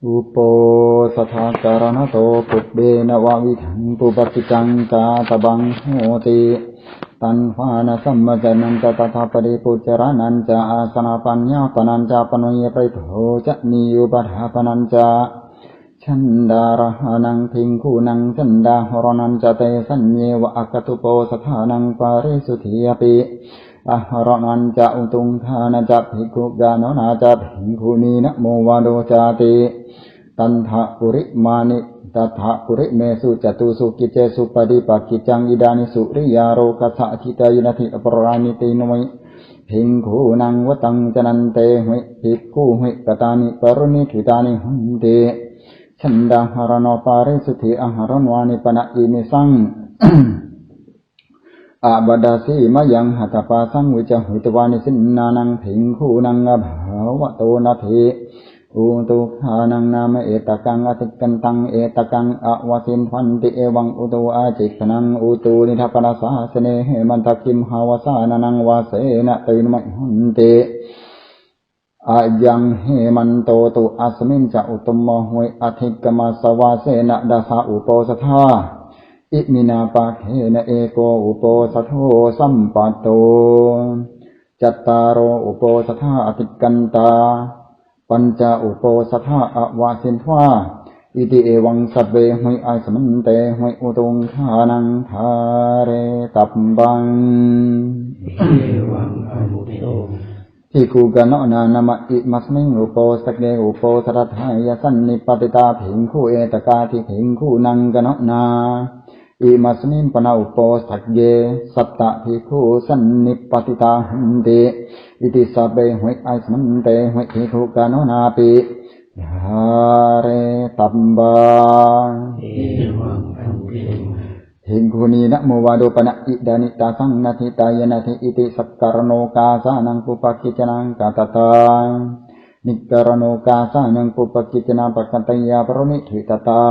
อุปสถาการณโตปุเบนววิถังปุปติจังกาตบังโหติตันหานสัมมจนันจะตถาปริปุจรานันจะอาสนะปัญญาปนันจะปนุยปริโภจะนิยุปถาปนันจะฉันดารหานังทิงคูนังฉันดาหรนันจะเตสัญเยวะอกตุโปสถานังปาริสุทธิยปิอะหรนันจะอุตุงทานะจะภิกขุกาโนนาจะภิกขุนีนะโมวาโดจาติตันทะปุริมานิตัทะปุริเมสุจตุสุกิเจสุปฏิปักขิจังอิดานิสุริยาโรกัสสะทิตายนาทิอปรานิติโนยภิกขุนังวตังจนันเตหิภิกขุหิกตานิปรุณิถิตานิหันเตฉันดาหารโนปาริสุทธิอาหารนวานิปนะอิมิสังอาบดาสีมายังหัตถปาสังวิจหิตวานิสินนานังภิกขุนังอภาวะโตนาทิอุตุขานังนามเอตกังอติกันตังเอตกังอวสินพันติเอวังอุตุอาจิกนังอุตุนิทัปนาสาสเนเหมันตคิมหาวสานังวาเสนะเตนมัยหันติอายังเหมันโตตุอัสมินจะอุตมะหวยอธิกมาสวาเสนะดาสาอุปสถาอิมินาปะเขนะเอโกอุปสโทสัมปัตโตจัตตารโออุปสถาอธิกันตาปัญจอุปสถาอวาสินทวาอิติเอวังสัพเบหุยไอสมันเตหุยอุตุงทานังทาเรตับบังที่กูกันนานามะอิมัสมิงอุปสเกอุปสรัทายสันนิปติตาภิกขุเอตกาทิภิกขุนังกันนาอิมัสมิงปนาอุปสเกสัตตะภิกขุสันนิปติตาหันติอิติสัพเบหุยไอสมันเตหุยภิกขุกันนาปิยาเรตัมบังหิงคุนีนะโมวาโดปนะอิดานิตาสังนาทิตายนาทิอิติสักการโนกาสานังปุปกิจนังกาตตานิการโนกาสานังปุปกิจนาปกันตยาปรณิถิตตา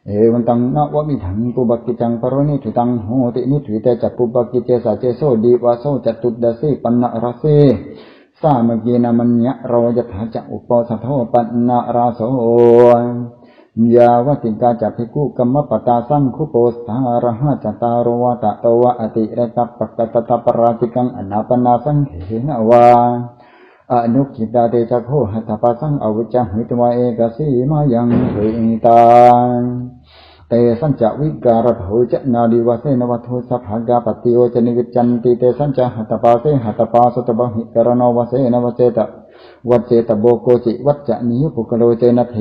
เอวันตังนวมิถังปุปกิจังปรณิถิตังโหตินิถิเตจัปุปกิเจสะเจโสดีวาโสจตุดดสีปันนะราสีสามกีนามัญญะโรยถาจะอุปสัทโธปันนะราโสยาวติกาจัภิกขุกัมมปตาสังคุโปสธารหะจตารวะตะโตวะอติเรตปะกตตะปราติกังอนาปนาสังเขนะวาอนุกิตาเตจักโหหัตถปะสังอวิจจหิตวะเอกสีมายังหิตาเตสัญจวิการโถจนาดิวะเสนวัตถุสัพพกาปฏิโยจนิวิจันติเตสัญจหัตถปาเสหัตถปาสุตบหิกรณวะเสนวเจตวัจเจตโบโกจิวัจจะนิยุปุกโลเจนะเท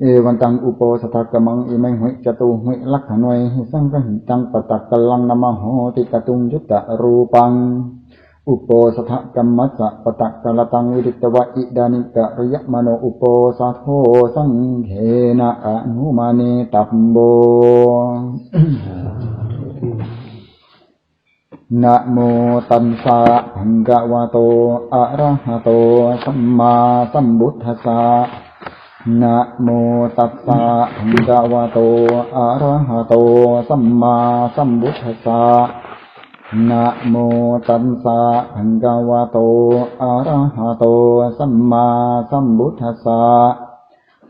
เอวันตังอุปสถกมังอิเมหุจตุหุลักขณวยสังฆหิตังปตักกลังนมโหติกตุงยุตตะรูปังอุปสถกรรมัสสะปตักกลตังวิริตวะอิดานิกะริยมโนอุปสัทโธสังเขนะอนุมาเนตัมโบนะโมตัสสะภะคะวะโตอะระหะโตสัมมาสัมพุทธัสสะนะโมตัสสะภะคะวะโตอะระหะโตสัมมาสัมพุทธัสสะนะโมตัสสะภะคะวะโตอะระหะโตสัมมาสัมพุทธัสสะ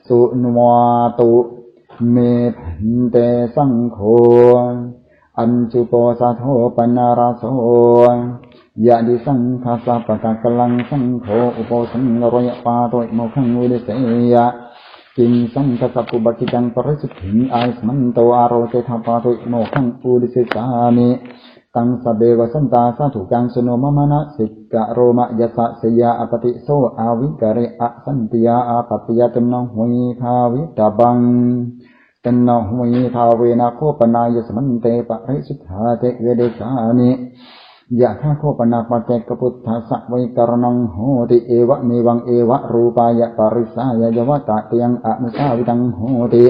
สุนวาตุเมพันเตสังโฆอัญจุโปสัทโธปนาราโสยะดิสังฆาสะปะตะกลังสังโฆอุปสังโรยปาโตอิโมขังวิเดเสยะกิงสังฆสัพพุปกิจังปริสุทธิอาสมันโตอาโรเตถาปาโตอิโมขังอุดิเสสามิตังสเบวสันตาสาธุกังสุโนมมนะสิกะโรมะยะสะเสยะอปติโสอาวิกะเรอะสันติยาอาปัปยะตมนหุยภาวิตาบังตันนหุยภาเวนะโคปนายสมันเตปะริสุทธาเตเวเดสานิยะทาโคปนาปะเจกพุทธัสสะไวกรณังโหติเอวะเมวังเอวะรูปายะปริสายะยวะตะเตียงอนุสาวิตังโหติ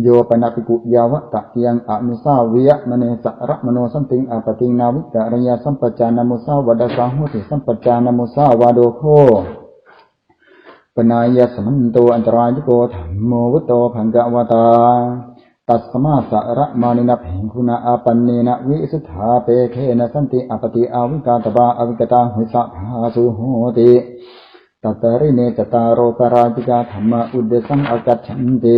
โยปนาปิกุยาวะตะเตียงอนุสาวิยะมเนสะระมโนสันติงอปติงนาวิกะระยะสัมปจานามุสาวะดะสาโหติสัมปจานามุสาวะโดโคปนายะสมันโตอันตรายโกธัมโมวุตโตภะคะวะตาตัสมาสะระมานินะภิกขุนะอาปันเนนะวิสุทธาเปเคนะสันติอปติอาวิกาตบาอวิกตาหุสะภาสุโหติ ตัตริเนจตารโรปราจิกาธรรมะอุเดสังอากัจฉันติ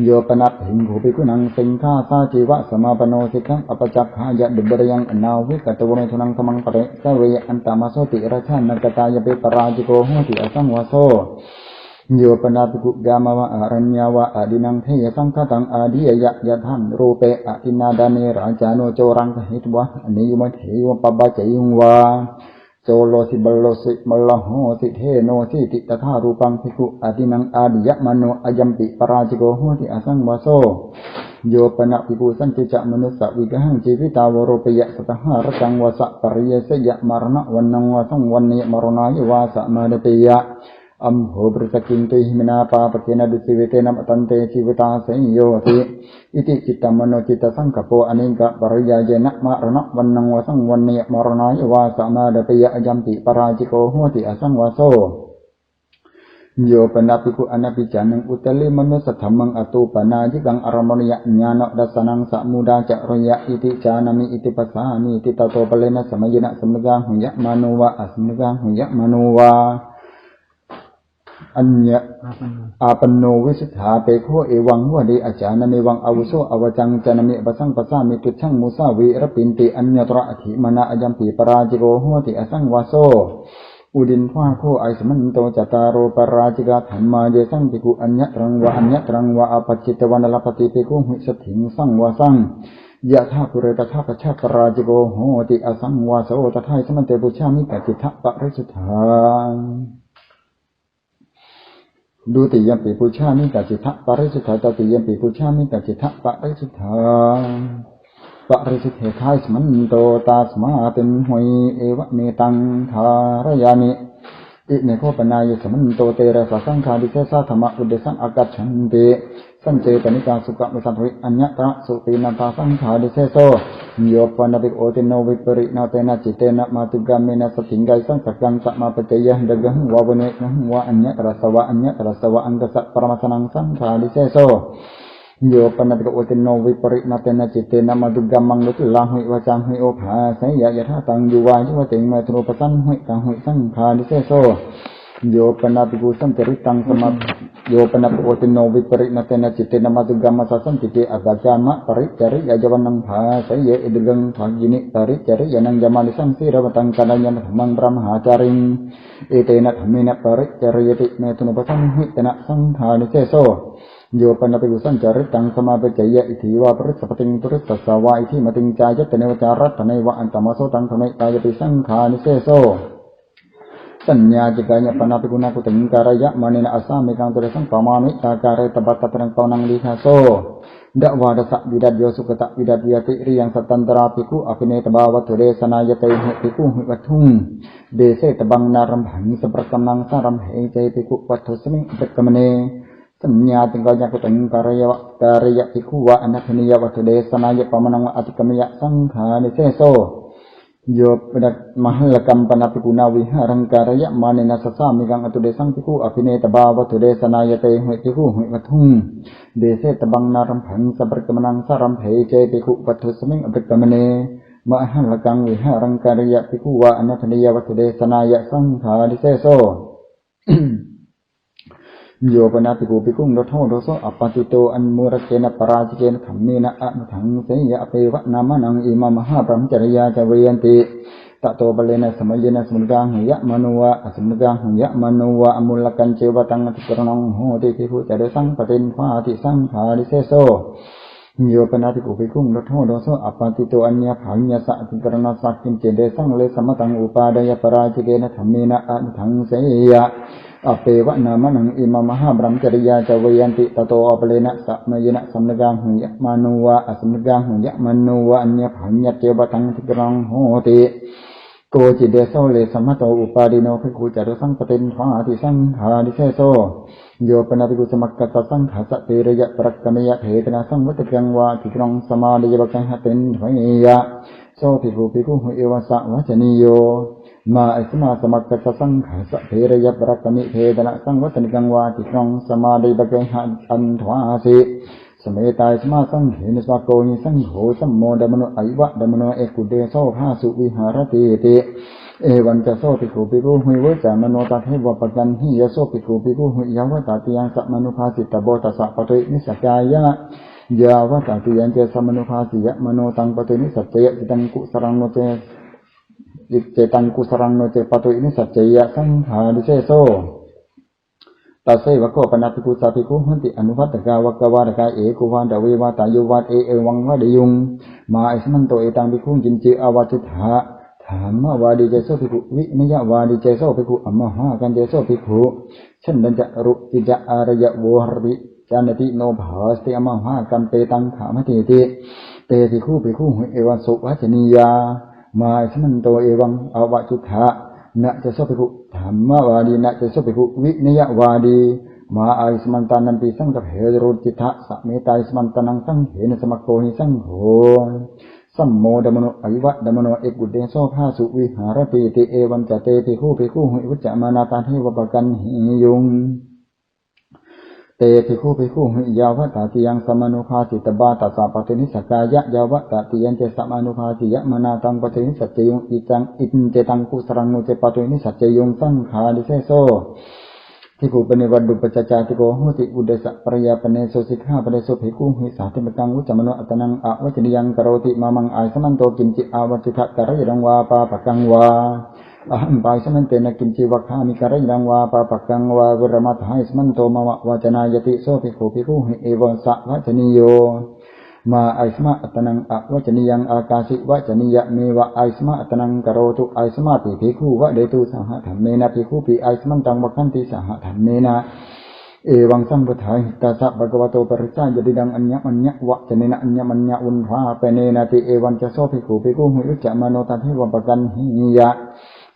โยปนัตถิงภูภิกุนังสิงฆาสาจิวะสมาปโนสิกขังอปจักขายะดุบรยังอนาวิกตโวเนทุนังธรรมังปะเรสเวยอันตามโสติราชานกตายะเปปราจิโกโหติอสังวาโสโยปนาภิกุกามวะอรัญญาวะอดินังเทยสังฆตังอาดิยะยะทันรูเปอตินาดาเนราจาโนโจรังกหิตวะอนิยุมะเทวะปะบะเจยุงวาโจโลสิบโลสิมลโหสิเทโนสิติตถารูปังภิกุอดินังอาดิยะมโนอยัมปิปราจิโกโหติอสังวาโสโยปนะภิกุสันติจะมนุสสะวิกหังจีวิตาวโรปยะสตหารจังวะสะปริยสยะมรณะวันนังวะสังวันเนมรณายวาสะมาเดติยะอัมโหปริสกินตุหิมนาปาปเกนะดุสิเวเตนะมตันเตชีวิตาสัยโยติอิติจิตตมโนจิตสังขโปอเนกะปริยายนะมรณะวันนังวะสังวันเนมรณายวาสะมาเดติยะยัมปิปราจิโกโหติอสังวาโสโยปนาภิกุอนาภิจานังอุตลิมนุสัทธัมมังอตุปนาจิกังอารมณยญาณดัสสนังสมุดาจะรยะอิติจานามิอิติปัสสามิติตโตปเลนะสมัยนะสมกังหุยะมานุวะอสมกังหุยะมานุวะอัญญะอาปนโนวิสุทธาเปโคเอวังวะเดอาจานะเมวังอาวุโสอวจังจานะเมปะสังปะสามิตุชังมุสาวิรปินติอัญญตระอธิมนาอยัมปิปราจิโกโหติอสังวาโสอุดินฟ้าโคไอสมันโตจตารโรปราจิกาธรรมาเยสังภิกุอัญญตรังวะอัญญตรังวะอปัจจิตวันลปฏิภิกุหิสถิงสังวาสังยะธาปุเรตถาปชาปราจิโกโหติอสังวาโสตถาสมันเตปุชามิกจิตปะริสุทธาดูติยัมปิปุชามิกจิตปะริสุทธาตติยัมปิปุชามิกจิตปะริสุทธาปะริสุทธิทายสมันโตตาสมาตินหวยเอวะเมตังทารยานิอิเนโคปนายสมันโตเตระสะสังฆาดิเสสะธรรมะอุเดสังอากัจฉันติสันเจตนิกาสุขมิสันติอัญญตระสุตินันตาสังฆาดิเสโสโยปนภิกโอติโนวิปรินาเตนะจิตเตนะมาตุกามินะสติงไกสังสักกังสัมมาปเจยะดะกะหัววเนนะหัวอัญญตระสวะอัญญตระสวะอังกสะปรมัสนังสังฆาดิเสโสโยปนัตโกติโนวิปริณเตนะจิตเตนะมาดุกัมมังลุตุลาหุยวจังหุยโอภาสัยยะทัตังยุวายุวติงเมตโรปสันหุยตังหุยสังฆาดิเสโสโยปนัตโกสันติริตังสมัตโยปนัตโกติโนวิปริณเตนะจิตเตนะมาดุกัมมัสสันติเกอัตจามะปริจริยจวันังภาสัยยะอิดกังภากินิปริจริยนังจามาลิสังสีระวตังกัลยันธรรมังพระมหาจาริงเอเตนะธรรมินะปริจริยติเมตุนปสันหุยตนะสังฆาดิเสโสโยปนภิกุสัญจาริตังสมาปเจยะอิทิวาปริสปติงปริสสาวาอิทิมติงจายตเนวจารัตเนวะอันตมโสตังธเมตายปิสังฆานิเสโสสัญญาจิกายะปนาภิกุนาคุติงการยะมณีนะอาสามิกังตุเรสังปามามิตาการะตบัตตะรังปานังลิหาโสดะวาดสะวิดัตโยสุกตะวิดัตยติริยังสัตตันตราภิกุอภิเนตบาวัตถุเรสนายเตหิภิกุหิวัตถุงเดเสตบังนารัมหังสัพพะกัมนังสารัมเหเจภิกุวัตถุสมิงอุปกมเนสัญญาติงกายะกุตังการยะภิกขุวะอนัตถินิยวัตถุเดสนายะปมังอติกมยะสังฆานิเสโสโยปนัตมหลกัมปนาภิกุนาวิหารังการยะมานินัสสามิกังอตุเดสังภิกขุอภิเนตบาวัตถุเดสนายะเตหิภิกขุหิวัตถุงเดเสตบังนารัมผังสัพพะกัมนังสารัมเหเจภิกขุวัตถุสมิงอุปกมเนมหลกังวิหารังการยะภิกขุวะอนัตถินิยวัตถุเดสนายะสังฆานิเสโสโยปนาภิกุภิกขุโดโทโดโสอปปติโตอันมุรเกนะปราจิเกนะธัมเมนะอะนุถังเสยะอเปวะนามานังอิมามหาพรหมจริยาจเวยันติตโตปะเลนะสมัยนะสมุกังหุยะมโนวะอสมุกังหุยะมโนวะอมุลกันเจวะตังอติกรณังโหติภิกขุจะได้สังปตินฟาติสังฆาดิเสโสโยปนาภิกุภิกขุโดโทโดโสอปปติโตอัญญาภัญญาสัติกรณสักขิมเจเดสังเลสมตังอุปาดายปราจิเกนะธัมเมนะอะนุถังเสยะอเปวะนามานังอิมามหาบรมจริยาจเวยันติตโตอปเลนะสัมมยนะสัมนกังหุยะมานุวะอสัมนกังหุยะมานุวะอัญญภัญญเจวะตังติกรังโหติโกจิเดโสเลสัมมโตอุปาดิโนภิกขุจตุสังปตินฟาติสังฆาดิเสโสโยปนาภิกุสมัคคัสสะสังฆาสะเตระยะปรักกมยะเถตนะสังวัตกังวะติกรังสมาดิยะกังหะตินถวยยะโสภิกขุภิกขุหุเอวะสะวะจนิโย มาอิสมาสมัครสังขาสะเทระยะปรักมิเทตนะสังวัตนิกังวาติครองสมาดิบะเกหันอันทวาสิสมัยตายสมาสังเหินสมาโกนิสังโฆสัมโมดมโนไอวะดมโนเอกุเดโสภาสุวิหารติติเอวันจะโสภิกขุภิกขุหุยวจามโนตัเทวปกันหิยโสภิกขุภิกขุหุยวตติยังสัมมนุภาสิตโบตัสสะปะตุนิสัจจายะยาวตติยังเจสัมมนุภาสิยะมโนตังปะตุนิสัจเจจิตังกุสรังโนเจเจตังกุสรังโนเจปะตุนิสัจเจยะสังขาริเชโสตัสเสวะโกปนาภิกขุสาภิกขุหันติอนุภัตตกาวกวาตกาเอกุวาดาเววาตายุวัตเอวังวะเดยุงมาอิสมันโตเอตังภิกขุจินจิอาวาจิตหะธรรมวาดีเจโสภิกขุวินิยวาดีเจโสภิกขุอมหากันเจโสภิกขุฉันดัญจะรุจิจะอารยะโวหริจานติโนภาสติอมหากันเปตังขามติติเตภิกขุภิกขุเอวัสุวัจนียามาอิสมันโตเอวังอาวาจุทธะนะเจโสภิกขุธรรมวาดีนะเจโสภิกขุวินิยวาดีมาอาอิสมันตานันติสังกเพรุจิตถะสัมเมตาอิสมันตานังสังเหนสมัคโคหิสังโฆสัมโมดมโนอวิวัตดมโนเอกุเดโสภาสุวิหารติติเอวันจะเตภิกขุภิกขุหุวิจามานาตาเทวปกันหิยุงเตภิกขุภิกขุหุยาวตติยังสัมมนุภาสิตบาตัสสะปะตินิสกายะยาวตติยังเจสัมมนุภาสิยะมานาตังปะตินิสัจเจยุงอิจังอินเจตังกุสรังโนเจปะตินิสัจเจยุงสังขาริเสโสทิกุปนิวัดดุปจจาติโกโหติอุเดสะปริยาปเนโสสิกขาปเนโสภิกขุหิสาธิมกังวุจมโนอัตนังอวัจนิยังกโรติมามังอายสมันโตกินจิอาวัจิทะกะระยังวาปาปะกังวาอหัมปายสมันเตนะกินจิวัคคามิกะระยังวาปาปะกังวาวิรมัตหายสมันโตมะวะจนายติโสภิกขุภิกขุหิเอวสะวัจนิโยมาไอสมาอัตนังอวัจนิยังอากาสิวัจนิยะเมวะไอสมาอัตนังกโรตุไอสมาติภิกขุวะเดตุสหธรรมเมนะภิกขุปิไอสมันตังวะคันติสหธรรมเมนะเอวังสัมปทาหิตาสะภะคะวะโตปริจายิดังอัญญมัญญวะจเนนะอัญญมัญญอุนภาเปเนนะติเอวันจะโสภิกขุภิกขุหุยจะมโนตัเทวปกันหิยะ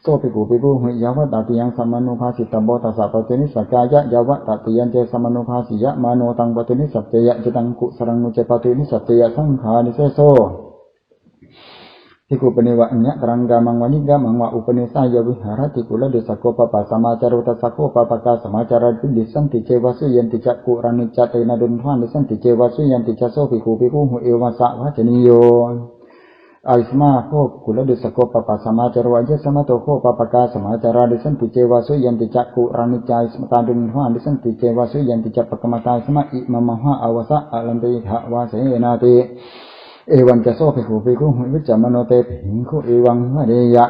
โสภิกขุภิกขุหุยาวตติยังสัมมนุภาสิตโบตัสสะปะตินิสกายะยาวตติยังเจสัมมนุภาสิยะมโนตังปะตินิสัจเจยะจิตังกุสรังนุเจปะตินิสัจเจยะสังขาริเสโสทิกุปนิวะอัญญตรังกามังวานิกามังวะอุปนิสัยวิหารติกุลเดสโกปปะสมาจารุตสโกปปะกาสมาจาระดิสันติเจวสุยันติจักกุรานิจเตนะดุนทวานดิสันติเจวสุยันติจัสโสภิกขุภิกขุหุเอวะสะวัจนิโยไอสมาโคกุลเดสโกปปะสมาจารวะเยสมาโตโคปปะกาสมาจาระดิสันติเจวสุยันติจักกุรานิจายสมตาดุนทวานดิสันติเจวสุยันติจักปะกมตายสมาอิมะมหะอวสะอลันติทะวาเสนาติเอวันจะโสภิกขุภิกขุหุวิจามโนเตภิกขุเอวังวะเดยะ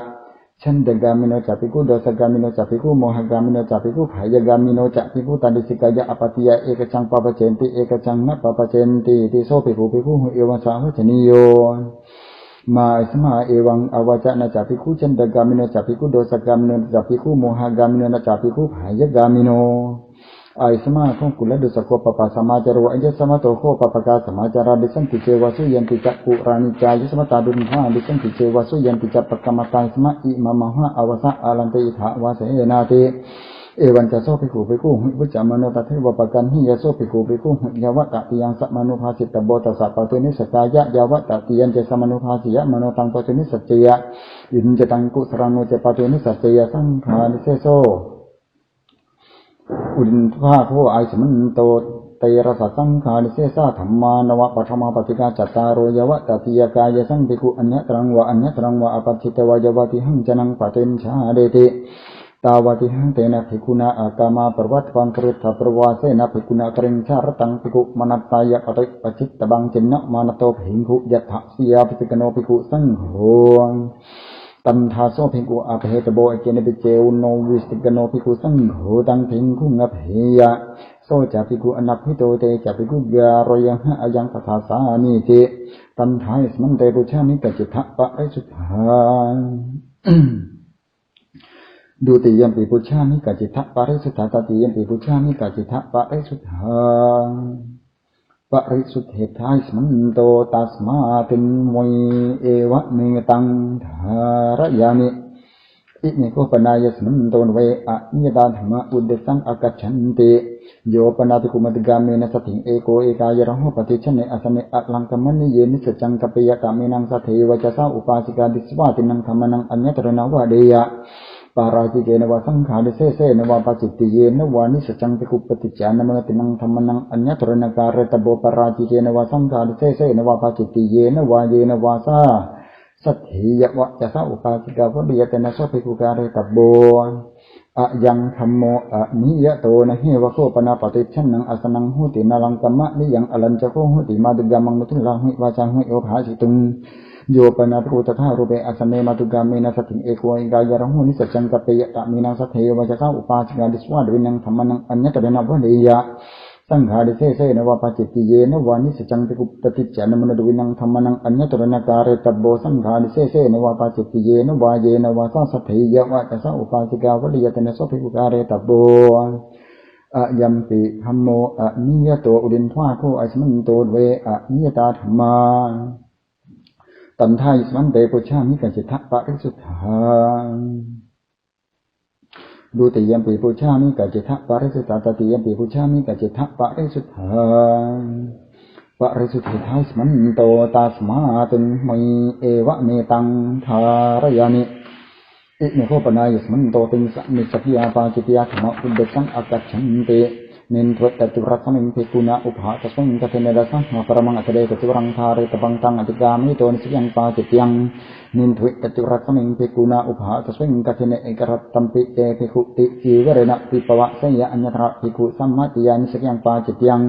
ฉันเดกามิโนจักภิกขุโดสกามิโนจักภิกขุโมหกามิโนจักภิกขุภายกามิโนจักภิกขุตันติสิกายะอปติยะเอกจังปะปะเจนติเอกจังนะปะปะเจนติติโสภิกขุภิกขุหุเอวังสาวัจนิโยมาอิสมาเอวังอวจนะจักภิกขุฉันเดกามิโนจักภิกขุโดสกามิโนจักภิกขุโมหกามิโนจักภิกขุภายกามิโนไอสมาของกุลดุสโกปปะสมาจารวะเยสมาโตโคปปะกาสมาจาราดิสันติเจวสุยันติจักกุรานิจายสมตาดุนหาดิสันติเจวสุยันติจักปะกมตายสมาอิมะมหะอวสะอาลันติทะวาเสนาติเอวันจะโสภิกขุภิกขุวิจามโนตัเทวปกันหิยโสภิกขุภิกขุยาวตติยังสัมมนุภาสิตโบตัสสะปะตุนิสกายะยาวตติยังเจสัมมนุภาสิยะมโนตังปะตุนิสัจเจยะอินเจตังกุสรังโนเจปะตุนิสัจเจยะสังขาริเสโสอุดินภาโคไอสมันโตเตระสัสังขาริเสสะธรรมานวะปัทมาปฏิกาจัตตารโรยวะตติยกายสังภิกขุอัญญตรังวะอัญญตรังวะอปัจฉิตวายาวติหังจนังปะเตนชาเดติตาวติหังเตนะภิกขุนาอากามาปรวัตวังครุตถปรวาเสนะภิกขุนากริงชารตังภิกขุมนัตตายะปฏิปจิตตบังจินนะมานะโตภิกขุยัตถะสียาภิกขโนภิกขุสังโฆตันทาโสภิกขุอภิเหตโบเอเจเนปิเจวโนวิสติกโนภิกขุสังโฆตังภิกขุงอภิยะโสจะภิกขุอนัพพิโตเตจะภิกขุยารยังหะยังปัฏฐาสามิติตันทายสมันเตปุชามิกัจจิทะปะริสุทธาดูติยัมปิปุชามิกัจจิทะปะริสุทธาตติยัมปิปุชามิกัจจิทะปะริสุทธาปริสุทธิทายสมันโตตัสมาตินวยเอวะเมตังธารยามิเอ อิเมโกปนายสมันโตนเวอะนิยตาธรรมะอุเดสังอากัจฉันติโยปนาติคุมติกาเมนะสถิเอโกเอกายระหุปฏิชเนอสเนอะลังกัมมณิเยนิสจังกัปยะกาเมนังสัทเทวจสาอุปาสิกาดิสวาตินังธรรมนังอัญญตรณวะเดยะปาราจิเกนวะสังขาริเสเสนวะปัจจิติเยนวะนิสจังติคุปฏิจานมตินังธรรมนังอัญญตรณการตโบปาราจิเกนวะสังขาริเสเสนวะปัจจิติเยนวะเยนวะสาสัทธิยวะจะสาอุปาสิกาวะเดียเตนะโสภิกุการตโบอะยังธรรมโมอะนิยโตนะเฮวะโคปนาปฏิชันนังอสนังหุตินาลังกัมมะนิยังอลัญจโคหุติมาตุกามังนุทิลังหิวาจังหิโอภาสิตุงโยปนาตุตถารูเปอสเนมาตุกาเมนะสติเอโกอิกายะระหุนิสัจจังกัปเปยะตะมีนังสัทเทวะจะสาอุปาสิกาดิสวาดวินังธรรมนังอัญญตระนะวะเดยะสังขาริเสเสนวะปัจจิติเยนวะนิสจังติกุปฏิจจานมนดวินังธรรมนังอัญญตระนะการตโบสังขาริเสเสนวะปัจจิติเยนวะเยนวะสัทธิยวะจะสาอุปาสิกาวะเดียเตนะโสภิกุการตโบอะยัมปิธัมโมอะนิยโตอุดินทวาโคอสมันโตเวอะนิยตาธรรมาตันทายสมันเตปุชามิกัจจิทะปะริสุทธาดูติยัมปิปุชามิกัจจิทะปะริสุทธาตติยัมปิปุชามิกัจจิทะปะริสุทธาปะริสุทธาสมันโตตัสมาตุมัยเอวะเมตังทารยามิอิเมโคปนายสมันโตติสมิสกิยาปาจิตยาธรรมอุเดสังอากัจฉันตินินทวตตุรัสมิงภิกขุณอุภาตัสมิงกัตเนรสังหาปรมังอัตเดกตุรังธาริตบังตังอติกามิโตนิสยังปาจิตยังนินทวตตุรัสมิงภิกขุณอุภาตัสมิงกัตเนเอกรัตตัมปิเตภิกขุติจีวเรนะปิปวะสยะอัญญตระภิกขุสัมมาติยานิสยังปาจิตยัง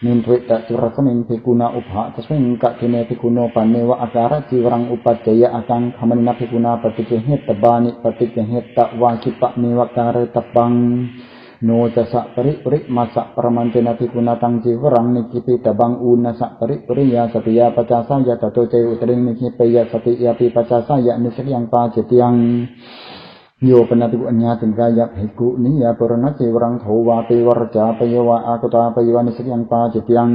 นินทวิตตุรัสมิงภิกขุณอุภาตัสมิงกัตเนภิกขุโนปันเนวะอาการะจีวรังอุปัจจยะอากังขมนินะภิกขุณาปฏิเจเหตตบานิปฏิเจเหตตวาคิปะเนวะการะตปังโนจะสะปริปริมาสะประมันเจนะภิกขุณาตังจีวรังนิกิปิตบังอุณสะปริปริยาสติยาปัจจาสายะตโตเจอุตริงนิคิเปยะสติยาปิปัจจาสายะนิสยังปาจิตยังโยปนาติอัญญาติกายะภิกขุนิยาปรณจีวรังโถวาปิวรจาปยวะอากุตาปยวะนิสยังปาจิตยัง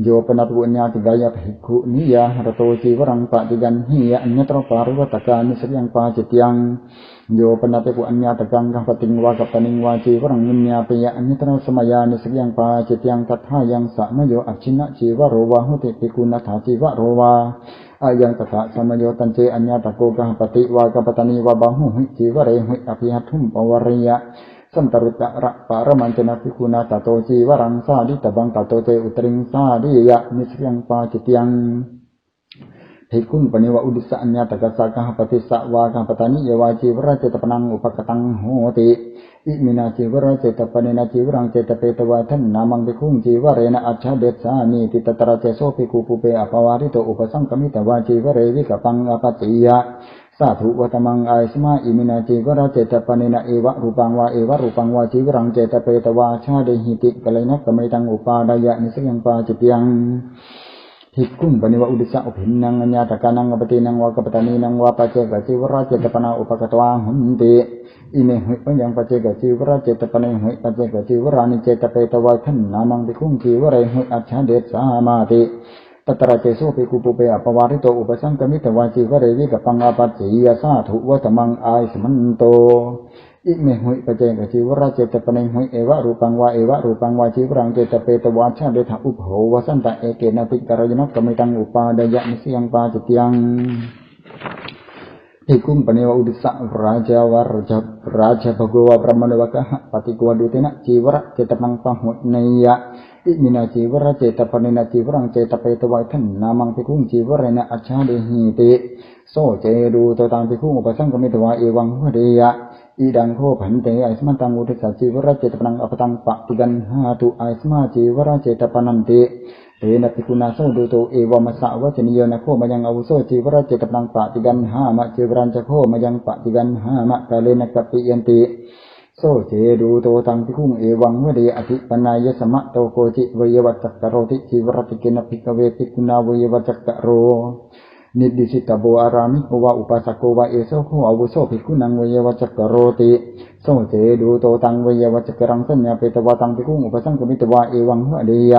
โยปนาติอัญญาติกายะภิกขุนิยาหรโตจีวรังปะติกันหิยะอัญญตรปาริวัตกานิสยังปาจิตยังโยปนาติอัญญาตกังกัปติงวากัปติงวาจีวรังนิยาปยะอัญญตรสมยานิสยังปาจิตยังตัทธายังสะมโยอัจฉินะจีวโรวาหุติภิกขุนัทธาจีวโรวาอายังตถาสมโยตันเจอัญญาตโกกะปติวากปตนีวาบาหุหิจีวเรหุอภิหัตถุมปวริยะสันตรุตระปารมันจนะภิกขุนาตโตจีวรังสาดิตบังตโตเจอุตริงสาดิยะนิสยังปาจิตยังภิกขุนปณิวะอุดิสะอัญญาตกัสสะกะปฏิสะวากะปตนีเยวาจีวระเจตปนังอุปกตังโหติอิมินาจีวระเจตปเนนะจีวรังเจตเปตวะทันนามังภิกขุจีวเรนะอัจฉเดสานิติตตระเจโสภิกขุปุเปอภวาริโตอุปสังกมิตวาจีวเรวิกปังอปัจจิยะสาธุวัตมังไอสมาอิมินาจีวระเจตปเนนะเอวะรูปังวาเอวะรูปังวาจีวรังเจตเปตวาชาเดหิติกัลยนะกะเมตังอุปาดายะนิสยังปาจิตยังภิกขุปณิวะอุดิสะอุภินนังอัญญาตกานังอปตินังวากปตานีนังวาปัจเจกจีวระเจตปนาอุปกตวาหุนติอิเมหุปัญญังปัจเจกจีวระเจตปเนหุปัจเจกจีวรานิเจตเปตวะขันนามังภิกขุจีวเรหุอัจฉเดสามาติตตระเจโสภิกขุปุเปอปวาริโตอุปสังกมิตวาจีวเรวิกปังอปัจจิยสาธุวัตมังไอสมันโตอิเมหุปัจเจกจีวระเจตปเนหุเอวะรูปังวาเอวะรูปังวาจีวรังเจตเปตวาชาเดถะอุปโหวสันตะเอเกนะภิกขารยนะกะเมตังอุปาดายะนิสยังปาจิตยังภิกขุปณิวะอุดิสะราชาวรราชภโกวะพระมณวะกะปฏิกวดุเตนะจีวระเจตปังปะหุเนยะอิมินาจีวระเจตปเนนะจีวรังเจตเปตวะทันนามังภิกขุจีวเรนะอัจฉาเดหิติโสเจดูโตตังภิกขุอุปสังกมิตวะเอวังหุเดยะอีดังโคผันเตไอสมันตังอุทิสัจจีวระเจตปนังอปตังปะติกันหาตุไอสมาจีวระเจตปนันติเตนะภิกขุนาโสดูโตเอวมัสสะวะจนิโยนะโคมายังอาวุโสจีวระเจตปนังปะติกันหามะจีวรัญจะโคมายังปะติกันหามะกาเลนะกัปปิยันติโสเจดูโตตังภิกขุเอวังวะเดอธิปนายสมะโตโกจิเวยวจักกโรติจีวรติเกนะภิกขเวภิกขุนาเวยวจักกโร นิดิสิตโบอารามิโกวะอุปาสโกวะเอโสโคอาวุโสภิกขุนังเวยวัจจกโรติโสเจดูโตตังเวยวัจจกรังสัญญาเปตวะตังภิกขุอุปสังกมิตวะเอวังหะเดีย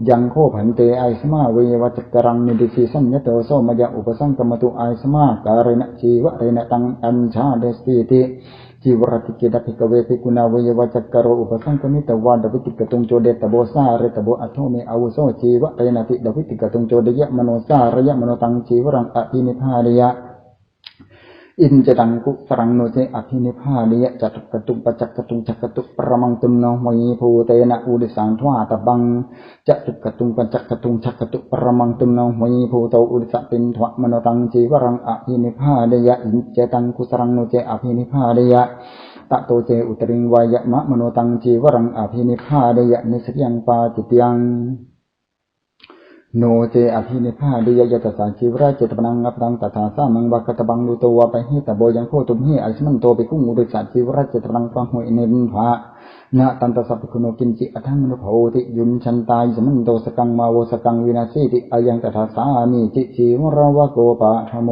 ยังโคผันเตไอสมาเวยวัจจกรังนิดิสิสัญญโตโสมยะอุปสังกมตุไอสมาการณชีวะเรณตังอัญชาเดสติติจีวรติเกดภิกเวภิกขุนาเวยวัจจกโรอุปสังกมิตวะดวิติกตุงโจเดตโบสาเรตโบอัตโทเมอาวุโสชีวะเรณติดวิติกตุงโจเดยะมโนสาระยะมโนตังชีวรังอภินิพพาเนยะอินจตังกุสรังโนเจอภินิพพาเนยะจัตกตุงปัจจกตุงจักตุปรมังตุนโนมยีภูเตนะอุดิสังทวาตบังจัตกตุงปัจจกตุงจักตุปรมังตุนโนมยีภูโตอุดิสตินทวมโนตังชีวรังอภินิพพาเนยะอินจตังกุสรังโนเจอภินิพพาเนยะตะโตเจอุตริงวายะมะมโนตังชีวรังอภินิพพาเนยะนิสยังปาจิตยังโนเจอภินิพพาเนยะยะตสาชีวราเจตปนังอัปตังตถาสามังวะกตบังดุโตวะไปหิตะโบยังโคตุมหิอริสมันโตปิกุงอุริสาชีวราเจตปนังปังหุยเนนภะนะตันตสัพพิคุโนกินจิอัทังมนุโภติยุนชันตายสมันโตสกังมาโวสกังวินาสีติอายังตถาสามิจิชีวราวะโกปะธโม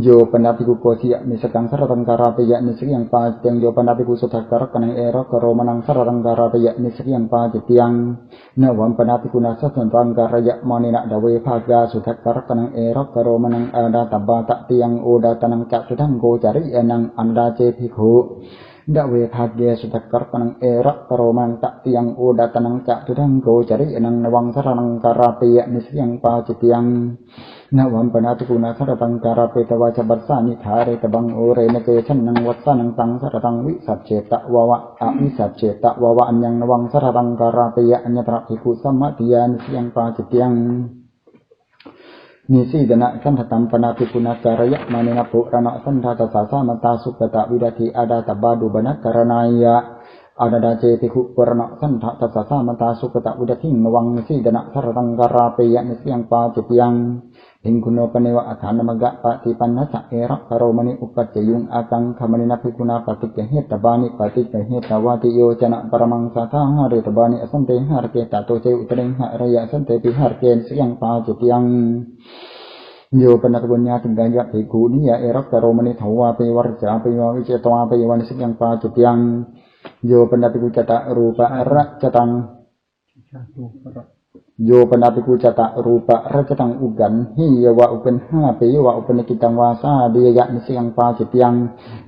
โยปนาภิกุโกสิยะนิสกังสรตังการาปยะนิสยังปาจิตยังโยปนาภิกุสุทักการกันังเอรกโรมนังสรตังการาปยะนิสยังปาจิตยังนวัมปนาภิกุนาสัตตังการะยะมณีนะดเวภากาสุทักการกันังเอรกโรมนังอาดาตบาตติยังโอดาตนังจักสุทังโกจาริยนังอันดาเจภิกขุดเวภากาสุทักการกันังเอรกโรมนังตติยังโอดาตนังจักสุทังโกจาริยนังนวังสรตังการาปยะนิสยังปาจิตยังนวัมปนาภิกุนาสรตังการาเปตวาจบัสสานิธาเรตบังโอเรนเกชันนังวัสสานังตังสรตังวิสัจเจตวะอวิสัจเจตวะอัญญังนวังสรตังการาเปยะอัญญตระภิกขุสัมมาทิยานิสยังปาจิตยังนิสีดนะสันทตัมปนาภิกุนาการยะมานินาปุระนะสันทาตสาสามตาสุปตะวิดาธิอาดาตบาดุบนะการนายะอาดาเจภิกขุปรณะสันทะตสาสามตาสุปตะวิดาธินวังนิสีดนะสรตังการาเปยะนิสยังปาจิตยังหิงคุโนปเนวะอัฏฐานมกะปฏิปันนะสะเอระคารมณิอุปัจจยุงอากังขมณินาภิกุณาปฏิเกเหตบานิปฏิเกเหตวาติโยจนะปรมังสาธาหะเรตบานิอสันเตหะรเกตโตเจอุตเรงหะระยะสันเตปิหะรเกนสยังปาจิตยังโยปนัตบุญญาติกายะภิกขุนิยะเอระคารมณิทวาเปวรจาเปววิเจตวาเปวันสยังปาจิตยังโยปนัตภิกขุจตะรูปะระจตังโยปนาภิกขุจตะรูปะรัจตังอุกันหิยวะอุเป็นห้าเปยวะอุเป็นกิตังวาสาเดียะนิสยังปาจิตยัง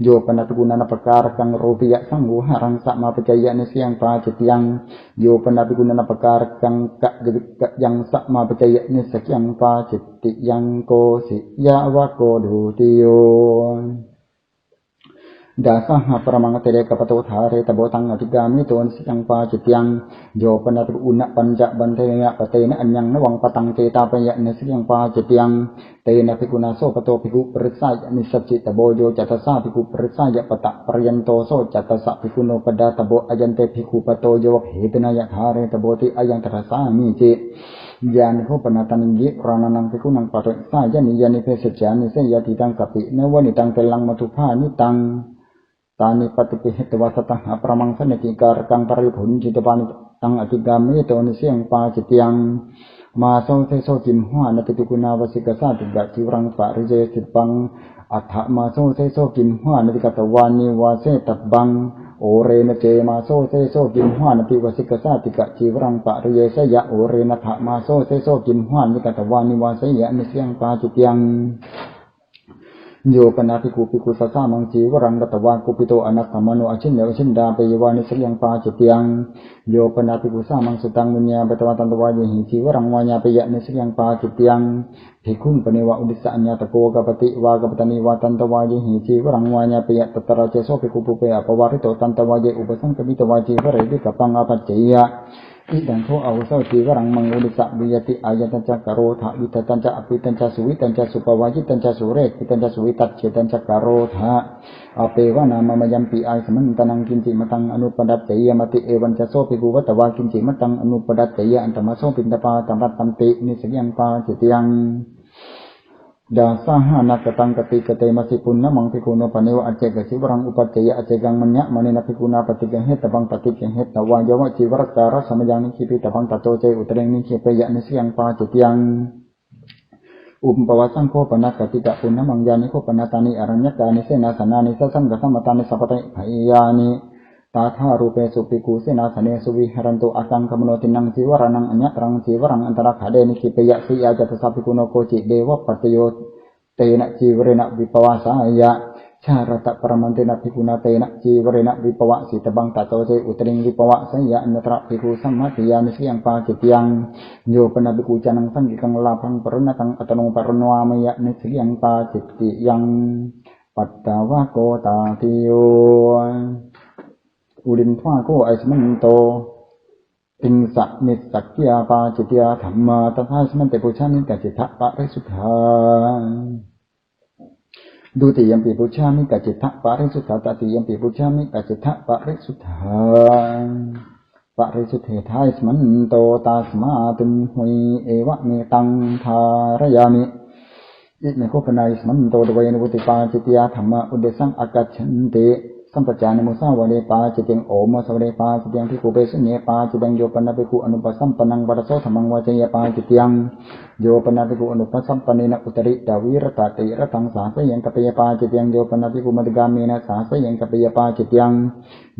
โยปนาภิกขุนานาปการกังโรปิยะสังวุหารังสัมมาปัจจยะนิสยังปาจิตยังโยปนาภิกขุนานาปการกังกะยังสัมมาปัจจยะนิสยังปาจิตยังโกสิยะวะโกดุติโยดาสหปรมังเตเรกปโตธาเรตโบตังอธิกามิโตนสิยังปาจิตยังโยปนัตอุณปัญจบันเทนะปเตนะอัญญังนวังปตังเตตาปยะนิสยังปาจิตยังเตนะภิกขุนาโสปโตภิกขุปริสายนิสัจจิตโบโยจัตสาภิกขุปริสายปตะปรยันโตโสจัตสะภิกขุโนปดาตโบอายันเตภิกขุปโตโยวะเหตนายะธาเรตโบติอายังตระสามิจิยานิโคปนาตันยิรานังภิกขุนังปะเตสายานิยานิเพศจานิเสยติตังกัปปินวนิตังเตลังมทุภานิตังตานิปฏิปิหิตวาสตังอปรมังสนิกิการกังปริภุนจิตปานิตังอธิกามิโตนิเสียงปาจิตยังมาโซเทโซจิมหวานปิตุกุณาวสิกษาติกะจิวรังปะริเจสิปังอัฏฐมาโซเทโซจิมหวานติกตวานิวาเสตบังโอเรนเจมาโซเทโซจิมหวานติวสิกษาติกะจิวรังปะริเจสยะโอเรนทะมาโซเทโซจิมหวานติกตวานิวาเสยะนิเสียงปาจิตยังโยปนาภิกขุภิกขุสัสสามังจีวรังกัตวากุปิโตอนัตตมโนอชินเนอชินดาเปยวานิสยังปาจิตยังโยปนาภิกขุสามังสุตังมุญญาเปตวาตันตวายหิจีวรังวายาเปยะนิสยังปาจิตยังภิกขุปเนวะอุดิสะอัญญาตโกกปติวากปตนิวาตันตวายหิจีวรังวายาเปยะตตระเจโสภิกขุปุเปอะปวาริโตตันตวายอุปสังกมิตวาจีวะเรดิกปังอภัจเจยะอิดังโทอาวุโสจีวรังมังอุดิสะวิยติอายัตัญจกโรธาวิตตัญจอภิตัญจสุวิตัญจสุปวายิตัญจสุเรกิตัญจสุวิตัจเจตัญจกโรธาอเปวานามมยัมปิอาสมันตนังกินจิมตังอนุปดัตเตยมติเอวันจะโสภิกุวัตวากินจิมตังอนุปดัตเตยอันตมะโสปินตปาตัมรัตตัมตินิสยังปาจิตยังดาสหานักตังกติกเตมสิปุณณมังภิกขุโนปเนวะอเจกสิวรังอุปัจเจยะอเจกังมัญญะมณีนภิกขุนาปฏิกเหตบังปฏิกเหตวายะวะจีวรการสมยังนิคิปิตบังตโตเจอุตเรงนิคิเปยะนิสยังปาจิตยัง อุปปวัสสังโฆปนักกติกะปุณณมังยานิโฆปนาตานิอรัญญกานิเสนาสนานิสัสังกสัมมตานิสัพพะติภยานิตาธารูเปสุปิกุเสนาสเนสุวิหรันตุอากังคมโนตินังสีวรานังอัญญตรังสีวรังอันตรขาเดนิคิปยะสียาจัตสัพพิกุโนโกจิเดวะปัตโยเตนะจีวเรนะวิปวาสายะชาระตะปรมันเตนะภิกุณาเตนะจีวเรนะวิปวะสิตบังตะโตเจอุตริงวิปวะสยะอันตระภิกุสัมมาติยานิสิยังปาจิตยังโยปนะภิกุจันังสังกิกังลาภังปรณตังอัตโนปรณวามยะนิสิยังปาจิตยังปัตตาวะโกตาติโยอุลินทวาโกไอสมันโตติงสักนิสักกิยาปาจิตยาธรรมาตถาสมันเตปุชานิกัจจิตะปะริสุทธาดูติยมปิปุชามิกัจจิตะปะริสุทธาตติยมปิปุชามิกัจจิตะปะริสุทธาปะริสุทธิทายสมันโตตาสมาตุมหุยเอวะเมตังทารยามิอิเมโคปนายสมันโตดวัยนุติปาจิตยาธรรมะอุเดสังอากัจฉันติสัมปจานิมุสาวเรปาจิติงโอมสวเรปาจิติงภิกขุเปสุเนปาจิติงโยปนะภิกขุอนุปัสสัมปนังวรโสธรรมังวาจยปาจิติงโยปนะภิกขุอนุปัสสัมปเนนะอุตริดาวิรตติรตังสาสยังกัปยปาจิติงโยปนะภิกขุมัดกามีนะสาสยังกัปยปาจิติง